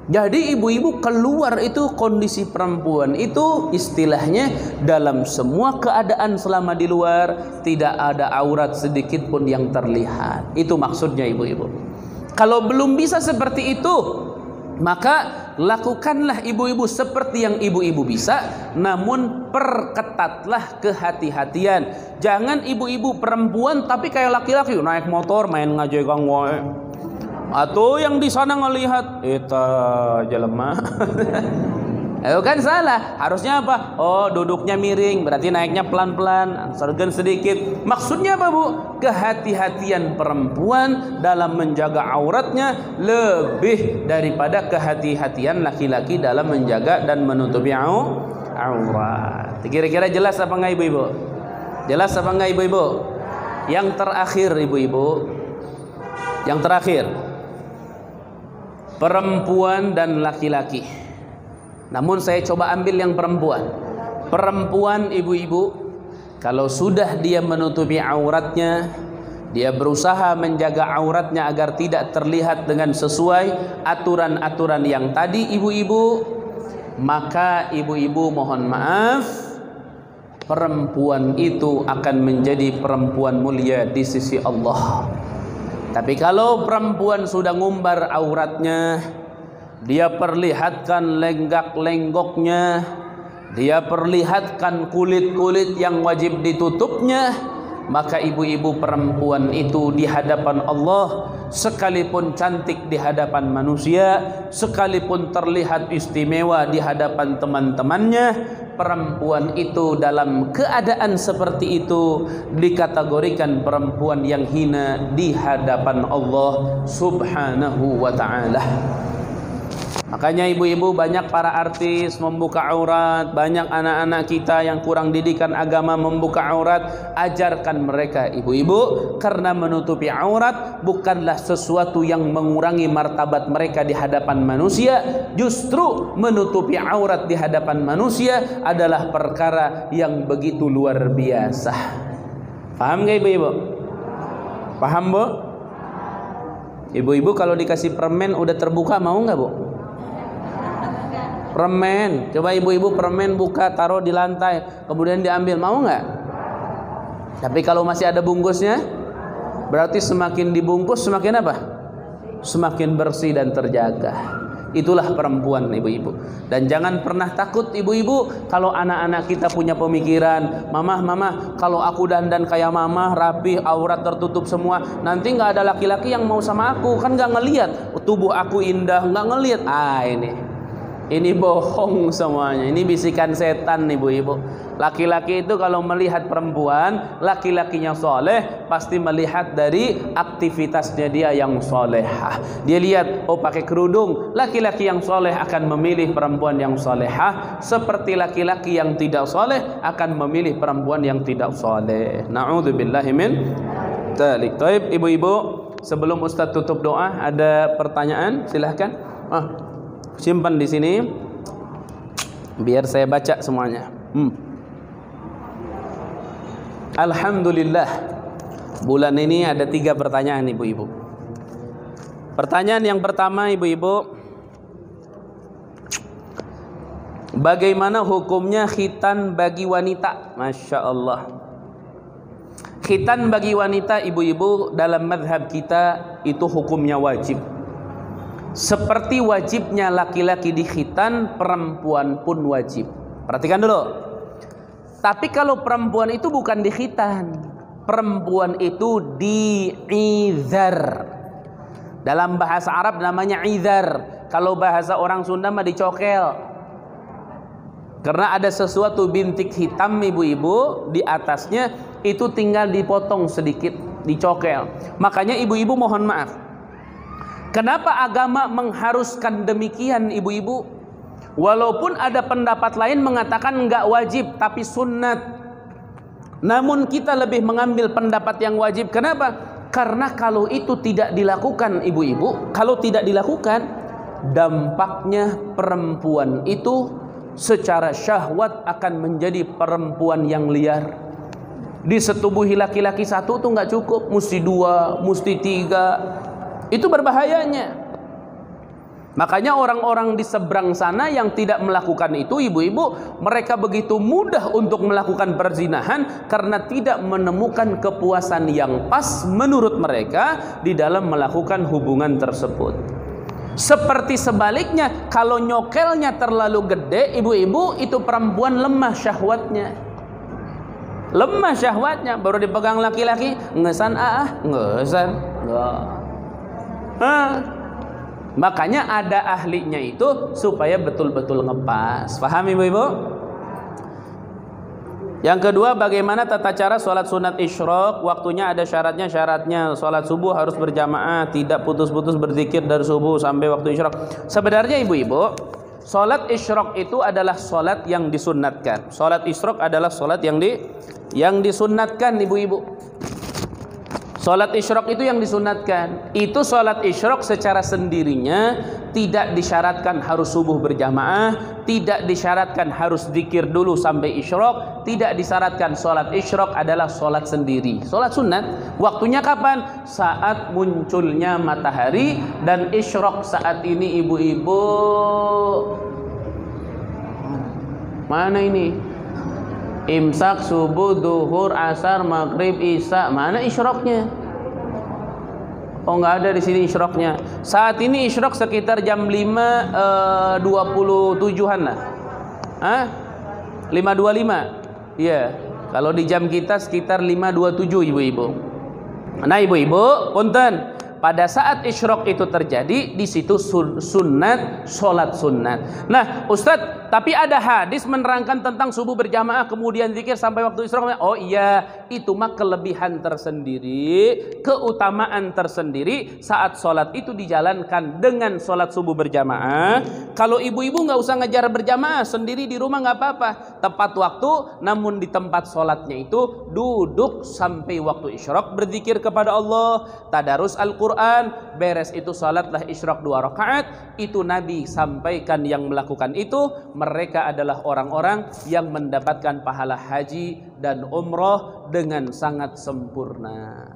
Jadi ibu-ibu keluar itu kondisi perempuan itu istilahnya dalam semua keadaan selama di luar tidak ada aurat sedikit pun yang terlihat. Itu maksudnya ibu-ibu. Kalau belum bisa seperti itu, maka lakukanlah ibu-ibu seperti yang ibu-ibu bisa, namun perketatlah kehati-hatian. Jangan ibu-ibu perempuan tapi kayak laki-laki naik motor main ngajegang wae. Atau yang di sana ngelihat eta jelema. Kan salah. Harusnya apa? Oh, duduknya miring, berarti naiknya pelan-pelan, sergen sedikit. Maksudnya apa, Bu? Kehati-hatian perempuan dalam menjaga auratnya lebih daripada kehati-hatian laki-laki dalam menjaga dan menutupi aurat. Kira-kira jelas apa enggak ibu-ibu? Jelas apa enggak ibu-ibu? Yang terakhir ibu-ibu, yang terakhir, perempuan dan laki-laki. Namun saya coba ambil yang perempuan. Perempuan ibu-ibu, kalau sudah dia menutupi auratnya, dia berusaha menjaga auratnya agar tidak terlihat dengan sesuai aturan-aturan yang tadi ibu-ibu, maka ibu-ibu mohon maaf, perempuan itu akan menjadi perempuan mulia di sisi Allah. Tapi kalau perempuan sudah ngumbar auratnya, dia perlihatkan lenggak-lenggoknya, dia perlihatkan kulit-kulit yang wajib ditutupnya, maka ibu-ibu perempuan itu di hadapan Allah, sekalipun cantik di hadapan manusia, sekalipun terlihat istimewa di hadapan teman-temannya, perempuan itu dalam keadaan seperti itu dikategorikan perempuan yang hina di hadapan Allah Subhanahu wa ta'ala. Makanya ibu-ibu, banyak para artis membuka aurat, banyak anak-anak kita yang kurang didikan agama membuka aurat. Ajarkan mereka ibu-ibu, karena menutupi aurat bukanlah sesuatu yang mengurangi martabat mereka di hadapan manusia. Justru menutupi aurat di hadapan manusia adalah perkara yang begitu luar biasa. Paham gak ibu-ibu? Paham bu? Ibu-ibu kalau dikasih permen udah terbuka mau nggak bu? Permen, coba ibu-ibu permen buka, taruh di lantai, kemudian diambil, mau nggak? Tapi kalau masih ada bungkusnya, berarti semakin dibungkus semakin apa? Semakin bersih dan terjaga. Itulah perempuan ibu-ibu. Dan jangan pernah takut ibu-ibu kalau anak-anak kita punya pemikiran, mama, kalau aku dandan kayak mama, rapi, aurat tertutup semua, nanti nggak ada laki-laki yang mau sama aku, kan nggak ngelihat tubuh aku indah, nggak ngelihat. Ini bohong semuanya. Ini bisikan setan ibu-ibu. Laki-laki itu kalau melihat perempuan, laki-lakinya soleh, pasti melihat dari aktivitasnya dia yang solehah. Dia lihat, oh pakai kerudung, laki-laki yang soleh akan memilih perempuan yang solehah. Seperti laki-laki yang tidak soleh akan memilih perempuan yang tidak soleh. Na'udzubillahi min dzalik. Baik ibu-ibu, sebelum Ustaz tutup doa, ada pertanyaan? Silahkan. Simpan di sini biar saya baca semuanya. Alhamdulillah, bulan ini ada 3 pertanyaan ibu-ibu. Pertanyaan yang pertama ibu-ibu, bagaimana hukumnya khitan bagi wanita? Masya Allah. Khitan bagi wanita ibu-ibu dalam mazhab kita itu hukumnya wajib. Seperti wajibnya laki-laki dikhitan, perempuan pun wajib. Perhatikan dulu. Tapi kalau perempuan itu bukan dikhitan, perempuan itu diizar. Dalam bahasa Arab namanya izar. Kalau bahasa orang Sunda mah dicokel. Karena ada sesuatu bintik hitam ibu-ibu di atasnya, itu tinggal dipotong sedikit, dicokel. Makanya ibu-ibu mohon maaf, kenapa agama mengharuskan demikian ibu-ibu? Walaupun ada pendapat lain mengatakan enggak wajib tapi sunnat, namun kita lebih mengambil pendapat yang wajib. Kenapa? Karena kalau itu tidak dilakukan ibu-ibu, kalau tidak dilakukan, dampaknya perempuan itu secara syahwat akan menjadi perempuan yang liar. Disetubuhi laki-laki satu tuh nggak cukup, mesti 2, mesti 3. Itu berbahayanya. Makanya orang-orang di seberang sana yang tidak melakukan itu ibu-ibu, mereka begitu mudah untuk melakukan perzinahan karena tidak menemukan kepuasan yang pas menurut mereka di dalam melakukan hubungan tersebut. Seperti sebaliknya, kalau nyokelnya terlalu gede ibu-ibu, itu perempuan lemah syahwatnya. Lemah syahwatnya, baru dipegang laki-laki, ngesan ngesan. Makanya ada ahlinya itu supaya betul-betul ngepas. Paham ibu-ibu? Yang kedua, bagaimana tata cara sholat sunat isyraq? Waktunya ada syaratnya. Sholat subuh harus berjamaah, tidak putus-putus berzikir dari subuh sampai waktu isyraq. Sebenarnya ibu-ibu, sholat isyraq itu adalah sholat yang disunnatkan. Sholat isyraq adalah sholat yang disunnatkan ibu-ibu. Sholat isyraq itu yang disunatkan. Itu sholat isyraq secara sendirinya, tidak disyaratkan harus subuh berjamaah, tidak disyaratkan harus zikir dulu sampai isyraq, tidak disyaratkan. Sholat isyraq adalah sholat sendiri, sholat sunat. Waktunya kapan? Saat munculnya matahari. Dan isyraq saat ini ibu-ibu, mana ini? Imsak, subuh, duhur, asar, maghrib, isya. Mana isyraqnya? Oh, nggak ada di sini isyraqnya. Saat ini isyraq sekitar jam 5.27-an lah. 5.25. Iya. Kalau di jam kita sekitar 5.27 ibu-ibu. Nah ibu-ibu, punten. Pada saat isyraq itu terjadi, di situ sunat, sholat sunat. Nah Ustadz, tapi ada hadis menerangkan tentang subuh berjamaah kemudian zikir sampai waktu Isra. Oh iya, itu mah kelebihan tersendiri, keutamaan tersendiri saat sholat itu dijalankan dengan sholat subuh berjamaah. Kalau ibu-ibu nggak usah ngejar berjamaah, sendiri di rumah nggak apa-apa, tepat waktu. Namun di tempat sholatnya itu duduk sampai waktu isyraq, berzikir kepada Allah, tadarus Al-Quran, beres itu sholatlah isyraq 2 rakaat. Itu Nabi sampaikan yang melakukan itu mereka adalah orang-orang yang mendapatkan pahala haji dan umroh dengan sangat sempurna.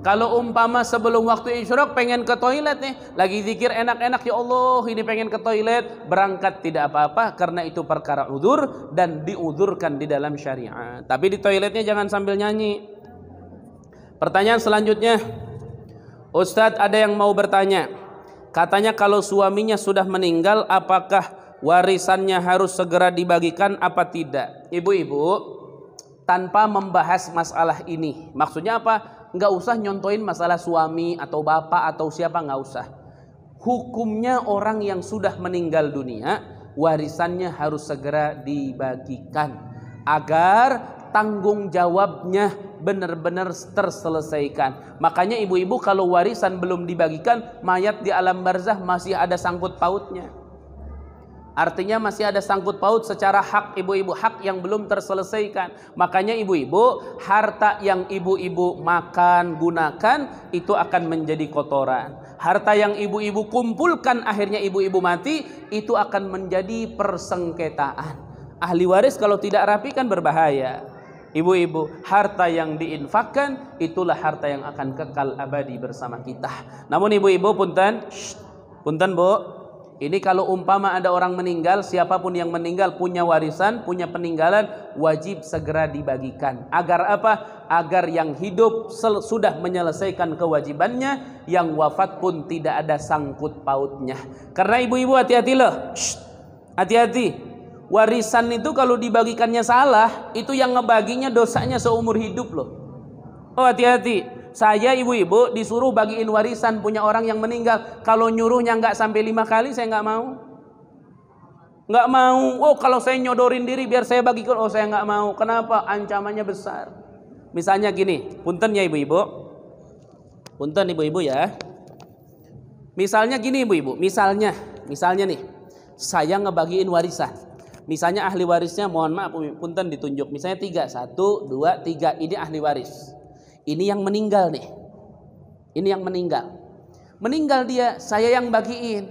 Kalau umpama sebelum waktu isyraq pengen ke toilet nih, lagi zikir enak-enak, ya Allah ini pengen ke toilet, berangkat tidak apa-apa karena itu perkara udzur dan diudzurkan di dalam syariat. Tapi di toiletnya jangan sambil nyanyi. Pertanyaan selanjutnya, Ustadz, ada yang mau bertanya. Katanya kalau suaminya sudah meninggal, apakah warisannya harus segera dibagikan apa tidak? Ibu-ibu, tanpa membahas masalah ini, maksudnya apa? Nggak usah nyontoin masalah suami atau bapak atau siapa, nggak usah. Hukumnya orang yang sudah meninggal dunia, warisannya harus segera dibagikan agar tanggung jawabnya benar-benar terselesaikan. Makanya ibu-ibu kalau warisan belum dibagikan, mayat di alam barzah masih ada sangkut pautnya. Artinya masih ada sangkut paut secara hak ibu-ibu, hak yang belum terselesaikan. Makanya ibu-ibu, harta yang ibu-ibu makan, gunakan, itu akan menjadi kotoran. Harta yang ibu-ibu kumpulkan akhirnya ibu-ibu mati, itu akan menjadi persengketaan. Ahli waris kalau tidak rapi kan berbahaya. Ibu-ibu, harta yang diinfakkan itulah harta yang akan kekal abadi bersama kita. Namun ibu-ibu punten, punten Bu, ini kalau umpama ada orang meninggal, siapapun yang meninggal punya warisan, punya peninggalan, wajib segera dibagikan. Agar apa? Agar yang hidup sudah menyelesaikan kewajibannya, yang wafat pun tidak ada sangkut pautnya. Karena ibu-ibu hati-hati loh, hati-hati. Warisan itu kalau dibagikannya salah, itu yang ngebaginya dosanya seumur hidup loh. Oh hati-hati. Saya ibu-ibu disuruh bagiin warisan punya orang yang meninggal. Kalau nyuruhnya nggak sampai 5 kali, saya nggak mau. Nggak mau. Oh kalau saya nyodorin diri biar saya bagikan, oh saya nggak mau. Kenapa? Ancamannya besar. Misalnya gini, punten ya ibu-ibu. Punten ibu-ibu ya. Misalnya gini ibu-ibu. Misalnya nih, saya ngebagiin warisan. Misalnya ahli warisnya, mohon maaf punten ditunjuk, misalnya 3, 1, 2, 3, ini ahli waris. Ini yang meninggal nih. Ini yang meninggal. Meninggal dia, saya yang bagiin.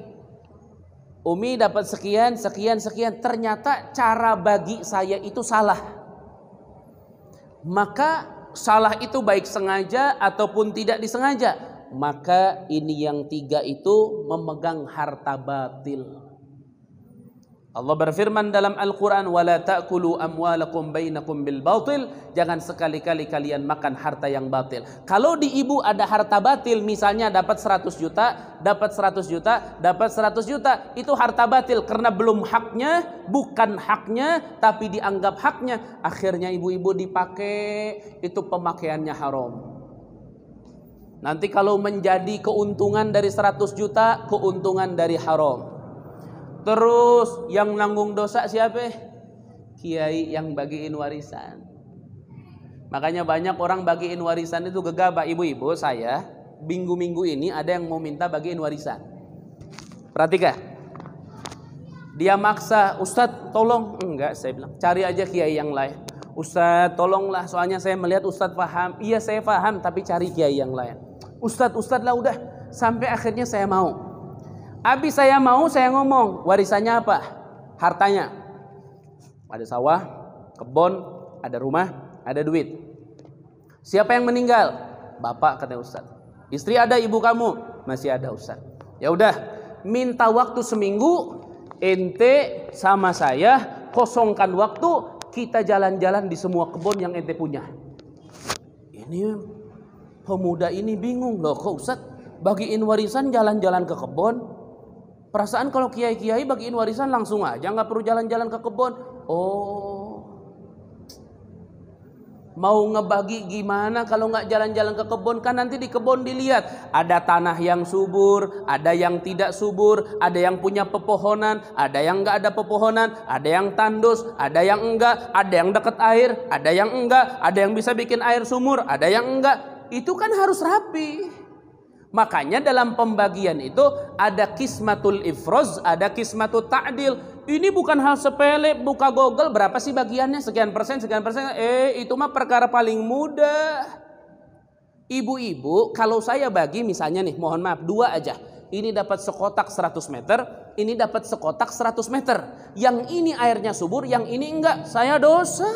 Umi dapat sekian, sekian, sekian. Ternyata cara bagi saya itu salah. Maka salah itu baik sengaja ataupun tidak disengaja. Maka ini yang 3 itu memegang harta batil. Allah berfirman dalam Al-Quran, وَلَا تَأْكُلُوا أَمْوَالَكُمْ بَيْنَكُمْ بِالْبَاطِلِ. Jangan sekali-kali kalian makan harta yang batil. Kalau di ibu ada harta batil, misalnya dapat 100 juta, dapat 100 juta, dapat 100 juta, itu harta batil karena belum haknya, bukan haknya, tapi dianggap haknya. Akhirnya ibu-ibu dipakai, itu pemakaiannya haram. Nanti kalau menjadi keuntungan dari 100 juta, keuntungan dari haram. Terus yang nanggung dosa siapa? Kiai yang bagiin warisan. Makanya banyak orang bagiin warisan itu gegabah. Ibu-ibu, saya minggu-minggu ini ada yang mau minta bagiin warisan. Perhatikan. Dia maksa, Ustadz tolong. Enggak, saya bilang cari aja kiai yang lain. Ustadz tolonglah, soalnya saya melihat Ustadz paham. Iya saya paham, tapi cari kiai yang lain. Ustadz lah udah. Sampai akhirnya saya mau. Habis saya mau, saya ngomong, warisannya apa? Hartanya. Ada sawah, kebun, ada rumah, ada duit. Siapa yang meninggal? Bapak, kata Ustaz. Istri ada, ibu kamu? Masih ada Ustaz. Ya udah, minta waktu seminggu, ente sama saya kosongkan waktu, kita jalan-jalan di semua kebun yang ente punya. Ini pemuda ini bingung loh, kok Ustaz bagiin warisan jalan-jalan ke kebun? Perasaan kalau kiai-kiai bagiin warisan langsung aja, nggak perlu jalan-jalan ke kebun. Oh, Mau ngebagi gimana kalau nggak jalan-jalan ke kebun? Kan nanti di kebun dilihat ada tanah yang subur, ada yang tidak subur, ada yang punya pepohonan, ada yang nggak ada pepohonan, ada yang tandus, ada yang enggak, ada yang dekat air, ada yang enggak, ada yang bisa bikin air sumur, ada yang enggak. Itu kan harus rapi. Makanya dalam pembagian itu ada kismatul ifroz, ada kismatul ta'dil. Ini bukan hal sepele, buka Google berapa sih bagiannya, sekian persen. Itu mah perkara paling mudah. Ibu-ibu, kalau saya bagi misalnya nih, mohon maaf, 2 aja. Ini dapat sekotak 100 meter, ini dapat sekotak 100 meter. Yang ini airnya subur, yang ini enggak, saya dosa.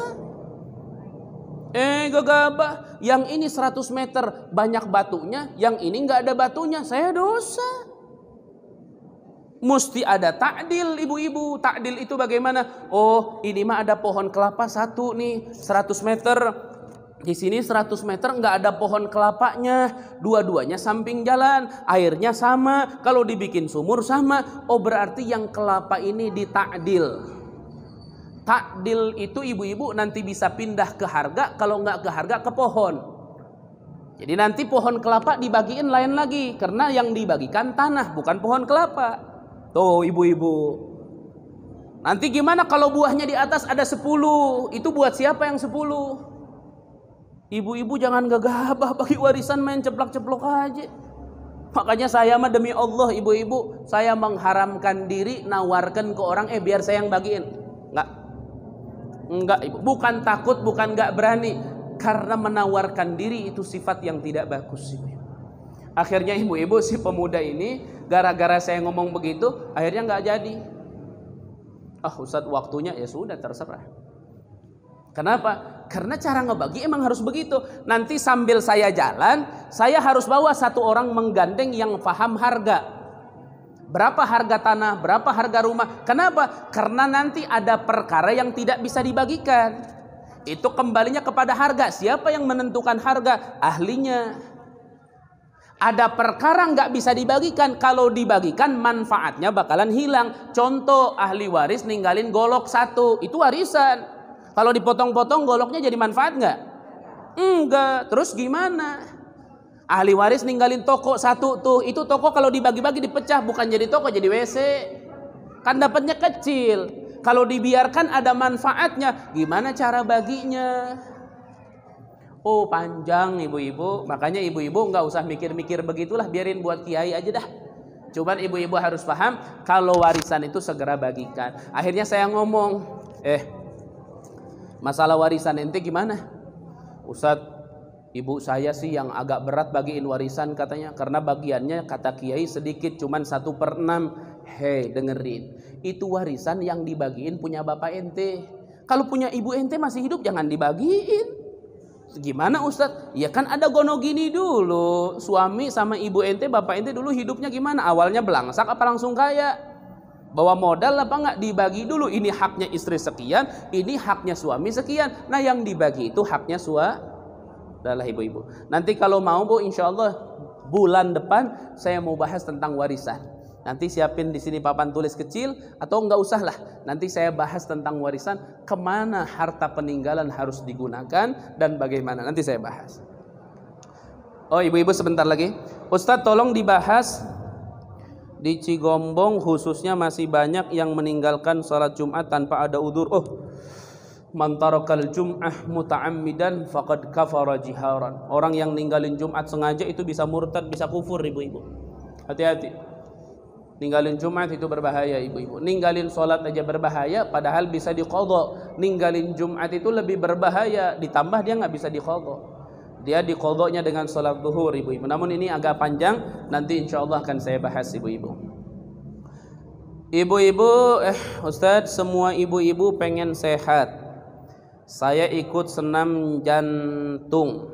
Gegabah, yang ini 100 meter banyak batunya, yang ini enggak ada batunya, saya dosa. Mesti ada ta'dil ibu-ibu. Ta'dil itu bagaimana? Oh, ini mah ada pohon kelapa satu nih 100 meter. Di sini 100 meter enggak ada pohon kelapanya. Dua-duanya samping jalan. Airnya sama. Kalau dibikin sumur sama. Oh, berarti yang kelapa ini dita'dil. Ta'dil itu ibu-ibu nanti bisa pindah ke harga. Kalau enggak ke harga, ke pohon. Jadi nanti pohon kelapa dibagiin lain lagi. Karena yang dibagikan tanah, bukan pohon kelapa. Tuh ibu-ibu. Nanti gimana kalau buahnya di atas ada 10? Itu buat siapa yang 10? Ibu-ibu jangan gegabah bagi warisan main ceplok-ceplok aja. Makanya saya mah demi Allah ibu-ibu, saya mengharamkan diri nawarkan ke orang, biar saya yang bagiin. Enggak ibu. Bukan takut, bukan enggak berani. Karena menawarkan diri itu sifat yang tidak bagus ibu. Akhirnya ibu-ibu si pemuda ini gara-gara saya ngomong begitu akhirnya nggak jadi. Ustadz waktunya, ya sudah terserah. Kenapa? Karena cara ngebagi emang harus begitu. Nanti sambil saya jalan, saya harus bawa 1 orang menggandeng yang paham harga. Berapa harga tanah, berapa harga rumah. Kenapa? Karena nanti ada perkara yang tidak bisa dibagikan. Itu kembalinya kepada harga. Siapa yang menentukan harga? Ahlinya. Ada perkara nggak bisa dibagikan. Kalau dibagikan manfaatnya bakalan hilang. Contoh, ahli waris ninggalin golok 1, itu warisan. Kalau dipotong-potong goloknya jadi manfaat nggak? Enggak. Terus gimana? Ahli waris ninggalin toko 1 tuh, itu toko kalau dibagi-bagi dipecah, bukan jadi toko, jadi WC. Kan dapatnya kecil. Kalau dibiarkan ada manfaatnya, gimana cara baginya? Oh, panjang ibu-ibu. Makanya ibu-ibu nggak usah mikir-mikir begitulah, biarin buat kiai aja dah. Cuman ibu-ibu harus paham kalau warisan itu segera bagikan. Akhirnya saya ngomong, masalah warisan ente gimana? Ustadz, ibu saya sih yang agak berat bagiin warisan katanya, karena bagiannya kata kiai sedikit, cuman 1/6. Hei, dengerin, itu warisan yang dibagiin punya bapak ente. Kalau punya ibu ente masih hidup jangan dibagiin. Gimana Ustadz? Ya kan ada gono gini dulu. Suami sama ibu ente, bapak ente dulu hidupnya gimana? Awalnya belangsak apa langsung kaya? Bawa modal apa enggak? Dibagi dulu. Ini haknya istri sekian, ini haknya suami sekian. Nah yang dibagi itu haknya adalah ibu-ibu. Nanti kalau mau Bu, insya Allah bulan depan saya mau bahas tentang warisan. Nanti siapin di sini papan tulis kecil, atau enggak usah lah. Nanti saya bahas tentang warisan, kemana harta peninggalan harus digunakan dan bagaimana. Nanti saya bahas. Oh ibu-ibu sebentar lagi. Ustadz tolong dibahas di Cigombong khususnya masih banyak yang meninggalkan salat Jumat tanpa ada udzur. Man tarakal jum'ah muta'ammidan faqad kafara jiharan. Orang yang ninggalin Jumat sengaja itu bisa murtad, bisa kufur ibu-ibu. Hati-hati. Ninggalin Jumat itu berbahaya ibu-ibu. Ninggalin sholat aja berbahaya, padahal bisa diqadha. Ninggalin Jumat itu lebih berbahaya, ditambah dia nggak bisa diqadha. Dia diqadhanya dengan sholat zuhur ibu-ibu. Namun ini agak panjang, nanti insya Allah akan saya bahas ibu-ibu. Ibu-ibu, Ustadz, semua ibu-ibu pengen sehat. Saya ikut senam jantung.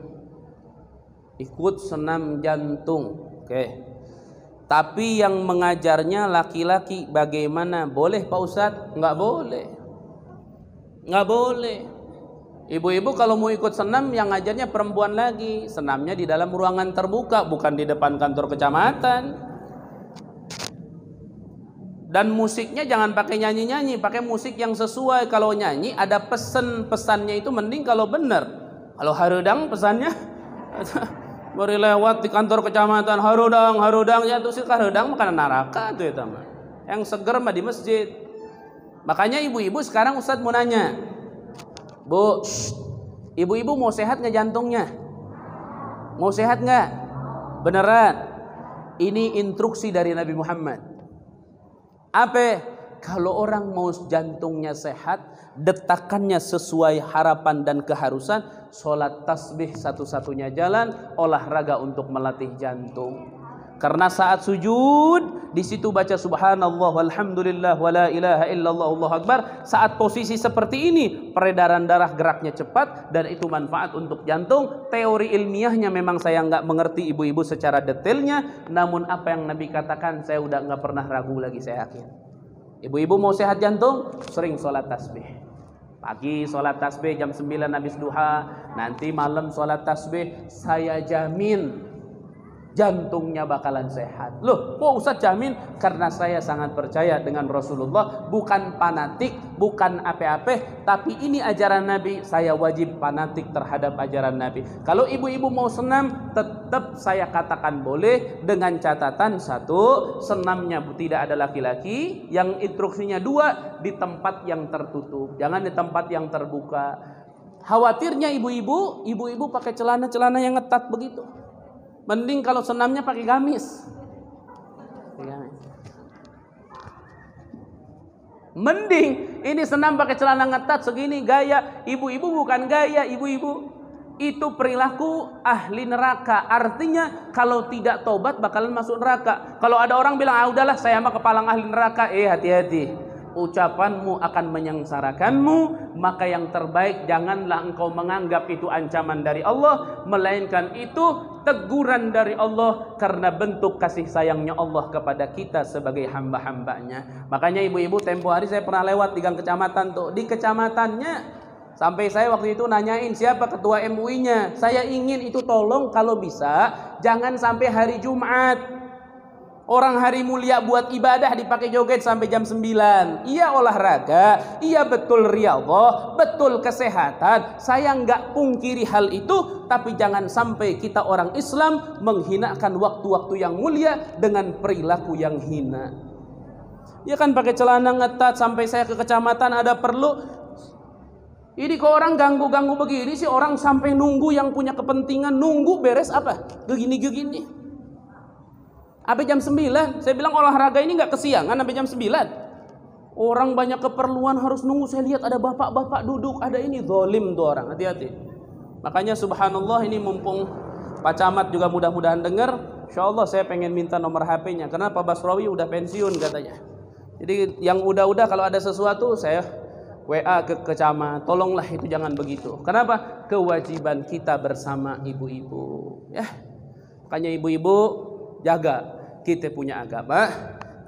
Oke. Tapi yang mengajarnya laki-laki, bagaimana? Boleh Pak Ustadz? Nggak boleh. Ibu-ibu kalau mau ikut senam, yang ngajarnya perempuan lagi. Senamnya di dalam ruangan terbuka, bukan di depan kantor kecamatan. Dan musiknya jangan pakai nyanyi-nyanyi, pakai musik yang sesuai. Kalau nyanyi ada pesannya itu mending kalau benar. Kalau harudang pesannya baru lewat di kantor kecamatan harudang ya tuh sih harudang makanan neraka tuh ya teman. Yang seger mah di masjid. Makanya ibu-ibu sekarang Ustadz mau nanya, Bu, ibu-ibu mau sehat nggak jantungnya? Mau sehat nggak? Beneran? Ini instruksi dari Nabi Muhammad. Apa? Kalau orang mau jantungnya sehat, detakannya sesuai harapan dan keharusan, sholat tasbih satu-satunya jalan, olahraga untuk melatih jantung. Karena saat sujud, di situ baca subhanallah walhamdulillah wala ilaha illallah Allahu akbar. Saat posisi seperti ini, peredaran darah geraknya cepat dan itu manfaat untuk jantung. Teori ilmiahnya memang saya nggak mengerti ibu-ibu secara detailnya, namun apa yang Nabi katakan saya udah nggak pernah ragu lagi, saya yakin. Ibu-ibu mau sehat jantung, sering sholat tasbih. Pagi sholat tasbih jam 9 habis duha, nanti malam sholat tasbih, saya jamin jantungnya bakalan sehat. Loh, kok Ustaz jamin? Karena saya sangat percaya dengan Rasulullah, bukan fanatik, bukan apa-apa, tapi ini ajaran Nabi, saya wajib fanatik terhadap ajaran Nabi. Kalau ibu-ibu mau senam, tetap saya katakan boleh dengan catatan satu, senamnya tidak ada laki-laki, yang instruksinya dua, di tempat yang tertutup, jangan di tempat yang terbuka. Khawatirnya ibu-ibu pakai celana-celana yang ngetat begitu. Mending kalau senamnya pakai gamis. Mending ini senam pakai celana ngetat segini gaya. Ibu-ibu bukan gaya, ibu-ibu. Itu perilaku ahli neraka. Artinya kalau tidak tobat bakalan masuk neraka. Kalau ada orang bilang, udahlah saya mah kepalang ahli neraka. Hati-hati. Ucapanmu akan menyengsarakanmu. Maka yang terbaik, janganlah engkau menganggap itu ancaman dari Allah, melainkan itu teguran dari Allah karena bentuk kasih sayangnya Allah kepada kita sebagai hamba-hambanya. Makanya ibu-ibu, tempo hari saya pernah lewat di gang kecamatan tuh, di kecamatannya sampai saya waktu itu nanyain siapa ketua MUI-nya. Saya ingin itu tolong kalau bisa jangan sampai hari Jumat. Orang hari mulia buat ibadah dipakai joget sampai jam 9. Iya olahraga, iya betul riyadhah, betul kesehatan. Saya nggak pungkiri hal itu, tapi jangan sampai kita orang Islam menghinakan waktu-waktu yang mulia dengan perilaku yang hina. Ya kan pakai celana ngetat sampai saya ke kecamatan ada perlu. Ini kok orang ganggu-ganggu begini sih, orang sampai nunggu yang punya kepentingan, nunggu beres apa? Begini-begini. Sampai jam 9, saya bilang olahraga ini nggak kesiangan sampai jam 9. Orang banyak keperluan harus nunggu, saya lihat ada bapak-bapak duduk, ada ini, zalim tuh orang, hati-hati. Makanya subhanallah ini mumpung Pak Camat juga mudah-mudahan dengar, insyaallah saya pengen minta nomor HP-nya, karena Pak Basrawi udah pensiun katanya. Jadi yang udah-udah kalau ada sesuatu saya WA ke Camat, tolonglah itu jangan begitu. Kenapa? Kewajiban kita bersama ibu-ibu. Ya, makanya ibu-ibu jaga kita punya agama,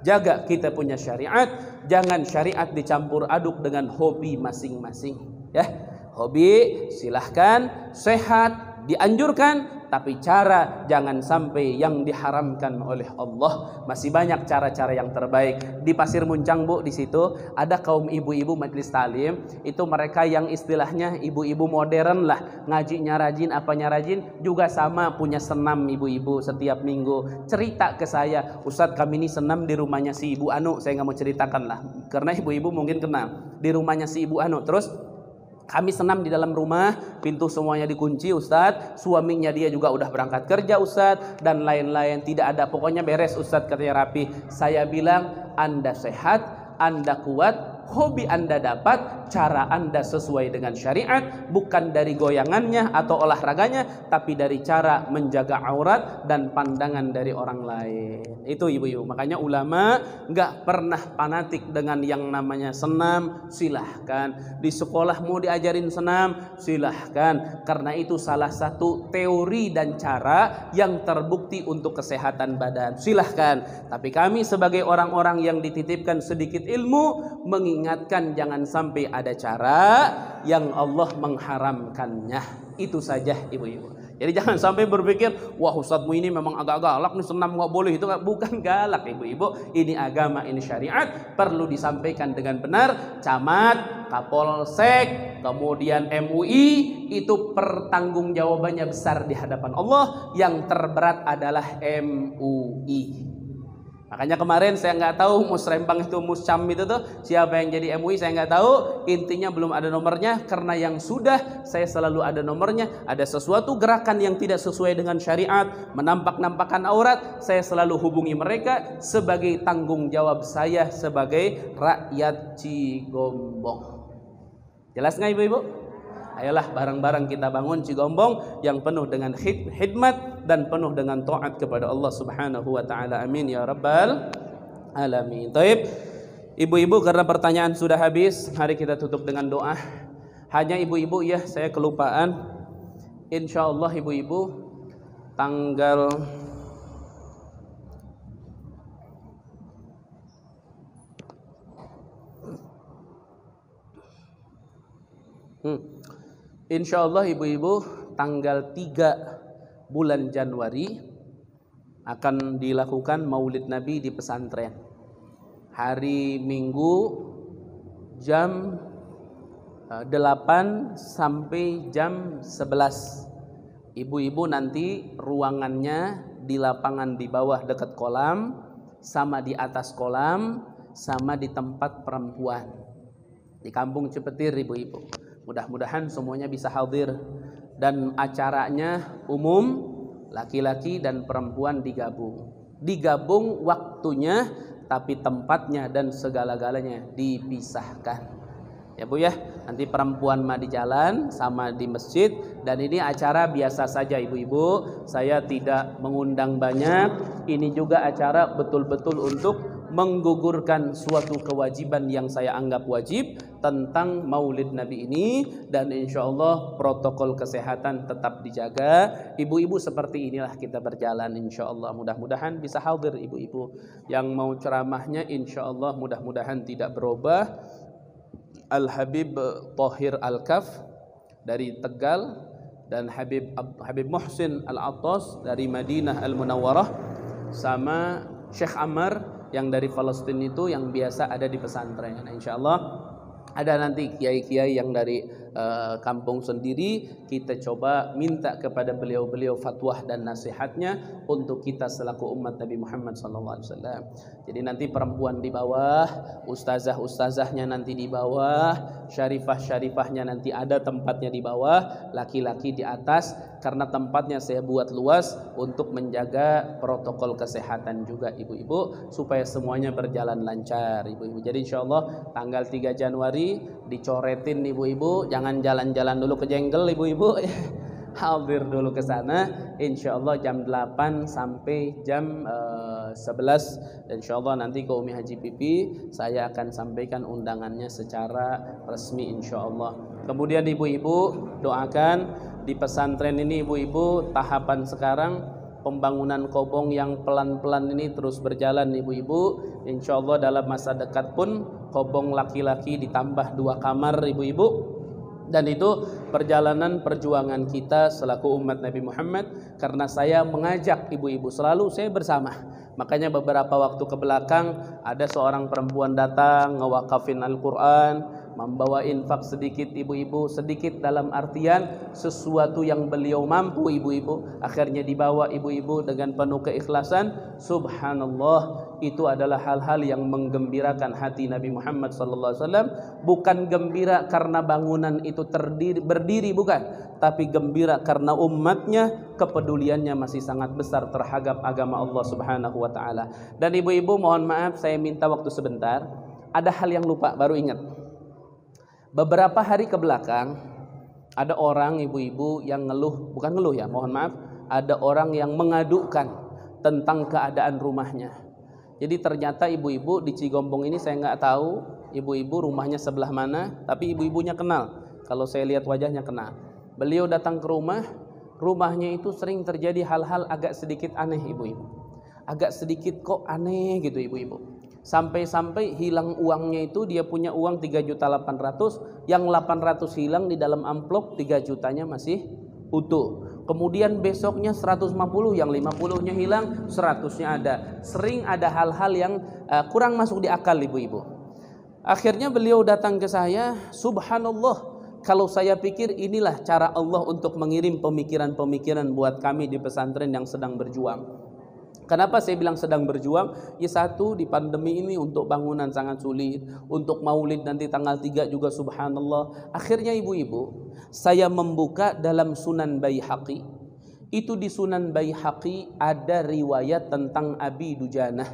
jaga kita punya syariat, jangan syariat dicampur aduk dengan hobi masing-masing. Ya, hobi silahkan, sehat dianjurkan, tapi cara jangan sampai yang diharamkan oleh Allah. Masih banyak cara-cara yang terbaik. Di Pasir Muncang, Bu, di situ ada kaum ibu-ibu majelis talim. Itu mereka yang istilahnya ibu-ibu modern lah, ngajinya rajin, apanya rajin, juga sama punya senam ibu-ibu setiap minggu. Cerita ke saya, Ustadz kami ini senam di rumahnya si Ibu Anu. Saya nggak mau ceritakan lah, karena ibu-ibu mungkin kenal. Di rumahnya si Ibu Anu. Terus kami senam di dalam rumah, pintu semuanya dikunci Ustadz, suaminya dia juga udah berangkat kerja Ustadz, dan lain-lain, tidak ada, pokoknya beres Ustadz, katanya rapi. Saya bilang, Anda sehat, Anda kuat, hobi Anda dapat, cara Anda sesuai dengan syariat, bukan dari goyangannya atau olahraganya, tapi dari cara menjaga aurat dan pandangan dari orang lain. Itu ibu-ibu. Makanya ulama nggak pernah fanatik dengan yang namanya senam. Silahkan di sekolah mau diajarin senam, silahkan, karena itu salah satu teori dan cara yang terbukti untuk kesehatan badan. Silahkan. Tapi kami sebagai orang-orang yang dititipkan sedikit ilmu mengingatkan jangan sampai ada cara yang Allah mengharamkannya. Itu saja ibu-ibu. Jadi jangan sampai berpikir, wah ustadzmu ini memang agak galak nih, senam nggak boleh. Itu bukan galak ibu-ibu, ini agama, ini syariat, perlu disampaikan dengan benar. Camat, Kapolsek, kemudian MUI, itu pertanggungjawabannya besar di hadapan Allah. Yang terberat adalah MUI. Makanya kemarin saya nggak tahu musrembang itu muscam itu tuh siapa yang jadi MUI, saya nggak tahu. Intinya belum ada nomornya, karena yang sudah saya selalu ada nomornya. Ada sesuatu gerakan yang tidak sesuai dengan syariat, menampak-nampakkan aurat, saya selalu hubungi mereka sebagai tanggung jawab saya sebagai rakyat Cigombong. Jelas nggak ibu-ibu? Ayolah bareng-bareng kita bangun Cigombong yang penuh dengan khidmat dan penuh dengan taat kepada Allah Subhanahu wa taala. Amin ya rabbal alamin. Taib. Ibu-ibu, karena pertanyaan sudah habis, mari kita tutup dengan doa. Hanya ibu-ibu ya, saya kelupaan. Insyaallah ibu-ibu tanggal Insyaallah ibu-ibu tanggal 3 bulan Januari akan dilakukan Maulid Nabi di pesantren. Hari Minggu jam 8 sampai jam 11. Ibu-ibu nanti ruangannya di lapangan di bawah dekat kolam, sama di atas kolam, sama di tempat perempuan. Di Kampung Cipetir ibu-ibu. Mudah-mudahan semuanya bisa hadir, dan acaranya umum, laki-laki dan perempuan digabung waktunya, tapi tempatnya dan segala-galanya dipisahkan ya Bu ya. Nanti perempuan mah di jalan sama di masjid, dan ini acara biasa saja ibu-ibu, saya tidak mengundang banyak. Ini juga acara betul-betul untuk menggugurkan suatu kewajiban yang saya anggap wajib tentang Maulid Nabi ini, dan insya Allah protokol kesehatan tetap dijaga. Ibu-ibu seperti inilah kita berjalan insya Allah. Mudah-mudahan bisa hadir ibu-ibu. Yang mau ceramahnya insya Allah mudah-mudahan tidak berubah. Al-Habib Thohir Al-Kaf dari Tegal, dan Habib Muhsin Al-Attas dari Madinah Al-Munawwarah, sama Syekh Ammar yang dari Palestina itu yang biasa ada di pesantren. Insya Allah ada nanti kiai-kiai yang dari kampung sendiri, kita coba minta kepada beliau-beliau fatwa dan nasihatnya untuk kita selaku umat Nabi Muhammad SAW. Jadi nanti perempuan di bawah, ustazah-ustazahnya nanti di bawah, syarifah-syarifahnya nanti ada tempatnya di bawah, laki-laki di atas, karena tempatnya saya buat luas untuk menjaga protokol kesehatan juga ibu-ibu, supaya semuanya berjalan lancar ibu-ibu. Jadi insya Allah tanggal 3 Januari dicoretin ibu-ibu, jangan jalan-jalan dulu ke Jenggel ibu-ibu, hadir dulu ke sana. Insya Allah jam 8 sampai jam 11, dan insya Allah nanti ke Umi Haji Pipi saya akan sampaikan undangannya secara resmi insya Allah. Kemudian ibu-ibu doakan di pesantren ini ibu-ibu, tahapan sekarang pembangunan kobong yang pelan-pelan ini terus berjalan ibu-ibu. Insya Allah dalam masa dekat pun kobong laki-laki ditambah 2 kamar ibu-ibu. Dan itu perjalanan perjuangan kita selaku umat Nabi Muhammad, karena saya mengajak ibu-ibu selalu saya bersama. Makanya beberapa waktu ke belakang ada seorang perempuan datang ngewakafin Al-Quran, membawa infak sedikit ibu-ibu, sedikit dalam artian sesuatu yang beliau mampu ibu-ibu, akhirnya dibawa ibu-ibu dengan penuh keikhlasan. Subhanallah, itu adalah hal-hal yang menggembirakan hati Nabi Muhammad SAW. Bukan gembira karena bangunan itu berdiri, bukan, tapi gembira karena umatnya kepeduliannya masih sangat besar terhadap agama Allah Subhanahu wa taala. Dan ibu-ibu mohon maaf saya minta waktu sebentar. Ada hal yang lupa, baru ingat. Beberapa hari ke belakang ada orang ibu-ibu yang ngeluh, bukan ngeluh ya, mohon maaf, ada orang yang mengadukan tentang keadaan rumahnya. Jadi ternyata ibu-ibu di Cigombong ini, saya nggak tahu ibu-ibu rumahnya sebelah mana, tapi ibu-ibunya kenal. Kalau saya lihat wajahnya kenal. Beliau datang ke rumahnya itu sering terjadi hal-hal agak sedikit aneh ibu-ibu. Agak sedikit kok aneh gitu ibu-ibu. Sampai-sampai hilang uangnya itu, dia punya uang 3.800.000, yang 800 hilang di dalam amplop, 3 jutanya masih utuh. kemudian besoknya 150, yang 50-nya hilang, 100-nya ada. Sering ada hal-hal yang kurang masuk di akal ibu-ibu. Akhirnya beliau datang ke saya, subhanallah, kalau saya pikir inilah cara Allah untuk mengirim pemikiran-pemikiran buat kami di pesantren yang sedang berjuang. Kenapa saya bilang sedang berjuang? Ya satu, di pandemi ini untuk bangunan sangat sulit, untuk maulid nanti tanggal 3 juga subhanallah. Akhirnya ibu-ibu, saya membuka dalam Sunan Baihaqi. Itu di Sunan Baihaqi ada riwayat tentang Abi Dujanah.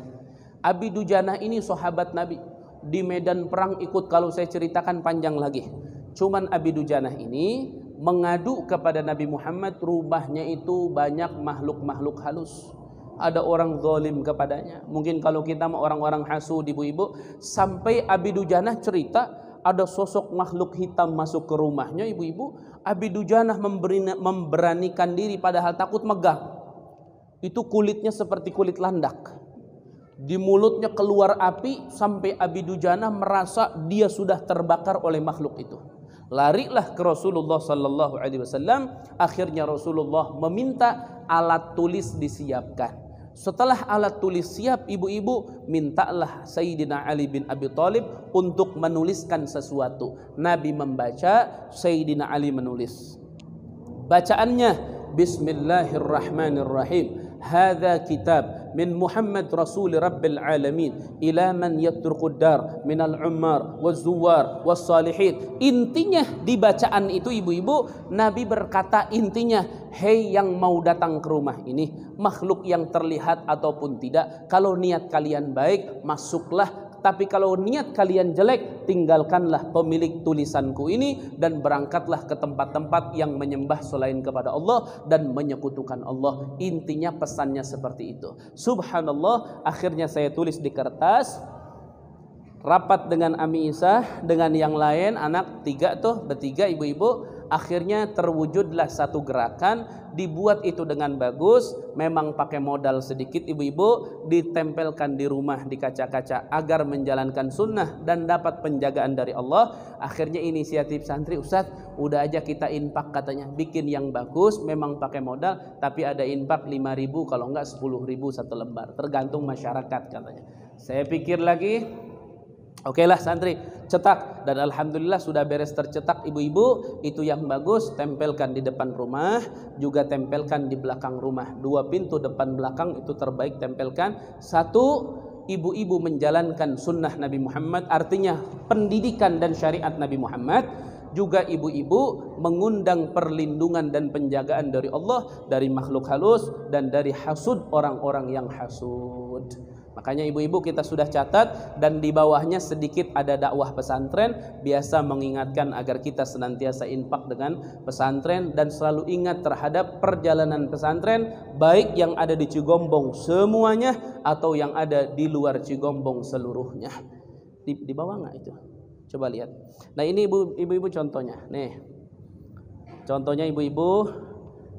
Abi Dujanah ini sahabat Nabi. Di medan perang ikut, kalau saya ceritakan panjang lagi. Cuman Abi Dujanah ini mengadu kepada Nabi Muhammad, rumahnya itu banyak makhluk-makhluk halus. Ada orang zalim kepadanya. Mungkin kalau kita orang-orang hasud ibu-ibu, sampai Abi Dujanah cerita ada sosok makhluk hitam masuk ke rumahnya ibu-ibu. Abi Dujanah memberanikan diri padahal takut megang. Itu kulitnya seperti kulit landak. Di mulutnya keluar api sampai Abi Dujanah merasa dia sudah terbakar oleh makhluk itu. Larilah ke Rasulullah sallallahu alaihi wasallam. Akhirnya Rasulullah meminta alat tulis disiapkan. Setelah alat tulis siap ibu-ibu, mintalah Sayyidina Ali bin Abi Thalib untuk menuliskan sesuatu. Nabi membaca, Sayyidina Ali menulis. Bacaannya, Bismillahirrahmanirrahim. Hadza kitab min Muhammad Rasul Rabbil Alamin ila man yatruqud dar minal ummar waz-zuwar was-salihin. Intinya di bacaan itu ibu-ibu, Nabi berkata intinya, hei yang mau datang ke rumah ini, makhluk yang terlihat ataupun tidak, kalau niat kalian baik masuklah, tapi kalau niat kalian jelek tinggalkanlah pemilik tulisanku ini dan berangkatlah ke tempat-tempat yang menyembah selain kepada Allah dan menyekutukan Allah. Intinya pesannya seperti itu. Subhanallah, akhirnya saya tulis di kertas, rapat dengan Ami Isah, dengan yang lain, anak bertiga ibu-ibu. Akhirnya terwujudlah satu gerakan, dibuat itu dengan bagus, memang pakai modal sedikit ibu-ibu, ditempelkan di rumah di kaca-kaca agar menjalankan sunnah dan dapat penjagaan dari Allah. Akhirnya inisiatif santri, Ustaz, udah aja kita infak katanya, bikin yang bagus, memang pakai modal, tapi ada infak 5.000, kalau enggak 10.000 satu lembar, tergantung masyarakat katanya. Saya pikir lagi, okelah santri, cetak, dan alhamdulillah sudah beres tercetak ibu-ibu. Itu yang bagus, tempelkan di depan rumah, juga tempelkan di belakang rumah. 2 pintu depan belakang itu terbaik tempelkan. 1, ibu-ibu menjalankan sunnah Nabi Muhammad, artinya pendidikan dan syariat Nabi Muhammad. Juga ibu-ibu mengundang perlindungan dan penjagaan dari Allah, dari makhluk halus dan dari hasud orang-orang yang hasud. Makanya ibu-ibu kita sudah catat, dan di bawahnya sedikit ada dakwah pesantren, biasa mengingatkan agar kita senantiasa infak dengan pesantren dan selalu ingat terhadap perjalanan pesantren, baik yang ada di Cigombong semuanya atau yang ada di luar Cigombong seluruhnya. Di bawah nggak itu? Coba lihat. Nah ini ibu-ibu contohnya. Nih, contohnya ibu-ibu,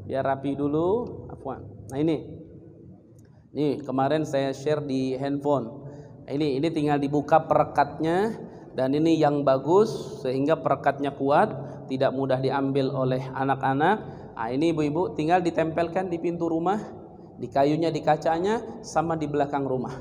biar rapi dulu. Afwan. Nah ini. Nih kemarin saya share di handphone. Ini tinggal dibuka perekatnya, dan ini yang bagus sehingga perekatnya kuat, tidak mudah diambil oleh anak-anak. Nah ini ibu-ibu tinggal ditempelkan di pintu rumah, di kayunya, di kacanya, sama di belakang rumah.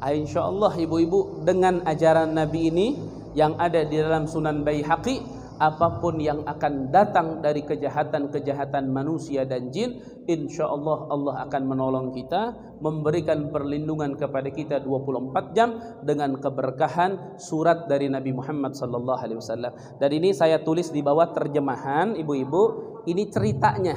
Insya Allah ibu-ibu dengan ajaran Nabi ini yang ada di dalam Sunan Baihaqi, apapun yang akan datang dari kejahatan-kejahatan manusia dan jin, insya Allah Allah akan menolong kita, memberikan perlindungan kepada kita 24 jam dengan keberkahan surat dari Nabi Muhammad sallallahu alaihi wasallam. Dan ini saya tulis di bawah terjemahan ibu-ibu, ini ceritanya.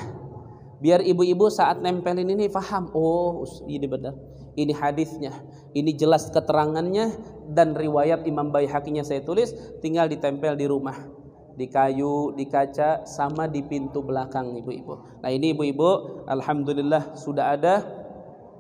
Biar ibu-ibu saat nempelin ini paham, oh ini benar, ini hadisnya, ini jelas keterangannya, dan riwayat Imam Baihaqi-nya saya tulis, tinggal ditempel di rumah, di kayu, di kaca, sama di pintu belakang ibu-ibu. Nah ini ibu-ibu, alhamdulillah sudah ada.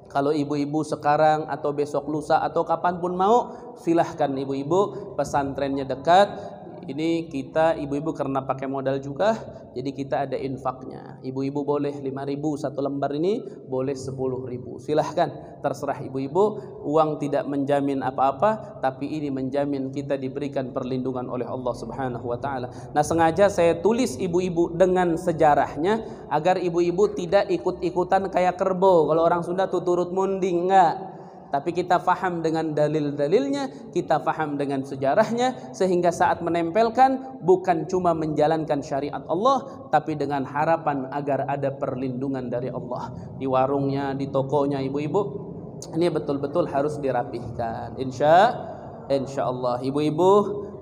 Kalau ibu-ibu sekarang atau besok lusa atau kapanpun mau, silahkan ibu-ibu, pesantrennya dekat. ini kita ibu-ibu karena pakai modal juga, jadi kita ada infaknya. Ibu-ibu boleh 5.000 satu lembar ini, boleh 10.000. Silahkan, terserah ibu-ibu. Uang tidak menjamin apa-apa, tapi ini menjamin kita diberikan perlindungan oleh Allah Subhanahu wa taala. Nah, sengaja saya tulis ibu-ibu dengan sejarahnya agar ibu-ibu tidak ikut-ikutan kayak kerbau. Kalau orang Sunda tuh turut munding, enggak. Tapi kita faham dengan dalil-dalilnya, kita faham dengan sejarahnya, sehingga saat menempelkan bukan cuma menjalankan syariat Allah, tapi dengan harapan agar ada perlindungan dari Allah. Di warungnya, di tokonya ibu-ibu, ini betul-betul harus dirapihkan. Insya Allah. Ibu-ibu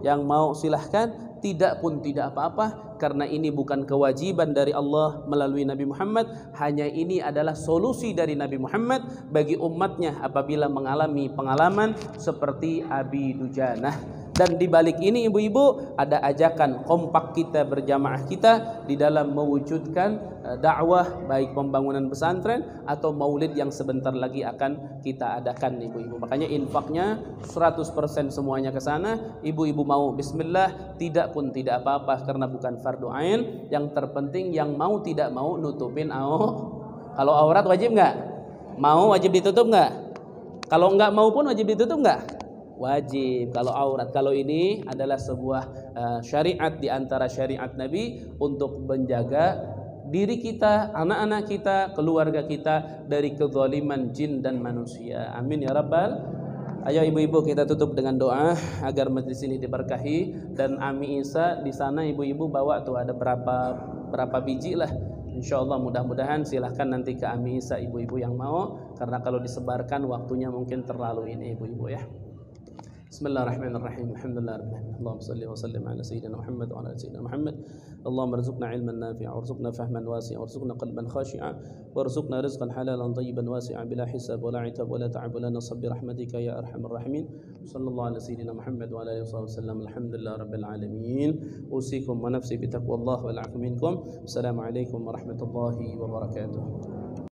yang mau silahkan, tidak pun tidak apa-apa, karena ini bukan kewajiban dari Allah melalui Nabi Muhammad, hanya ini adalah solusi dari Nabi Muhammad bagi umatnya apabila mengalami pengalaman seperti Abi Dujanah. Dan di balik ini ibu-ibu ada ajakan kompak kita, berjamaah kita di dalam mewujudkan dakwah, baik pembangunan pesantren atau maulid yang sebentar lagi akan kita adakan ibu-ibu. Makanya infaknya 100% semuanya ke sana. Ibu-ibu mau bismillah, tidak pun tidak apa-apa karena bukan fardu ain. Yang terpenting yang mau tidak mau nutupin Kalau aurat wajib nggak? Mau wajib ditutup nggak? Kalau nggak mau pun wajib ditutup nggak? Wajib kalau aurat. Kalau ini adalah sebuah syariat di antara syariat Nabi untuk menjaga diri kita, anak-anak kita, keluarga kita dari kezaliman jin dan manusia. Amin ya rabbal. Ayo ibu-ibu kita tutup dengan doa agar majlis ini diberkahi. Dan Ami Isa di sana ibu-ibu bawa tuh ada berapa biji lah. Insyaallah mudah-mudahan silahkan nanti ke Ami Isa ibu-ibu yang mau, karena kalau disebarkan waktunya mungkin terlalu ini ibu-ibu ya. Bismillahirrahmanirrahim. Alhamdulillahirabbil alamin. Allahumma shalli wa sallim ala sayyidina Muhammad wa ala sayyidina Muhammad. Allahumma arzuqna ilman nafi'a warzuqna fahman wasi'a warzuqna qalban khashi'a warzuqna rizqan halalan tayyiban wasi'a bila hisab wa la 'itab wa la ta'ab wa la nasab bi rahmatika ya arhamar rahimin. Sallallahu ala sayyidina Muhammad wa ala alihi wasallam. Alhamdulillahirabbil alamin. Usikum wa nafsi bi taqwallah wal 'afwu minkum. Assalamualaikum warahmatullahi wabarakatuh.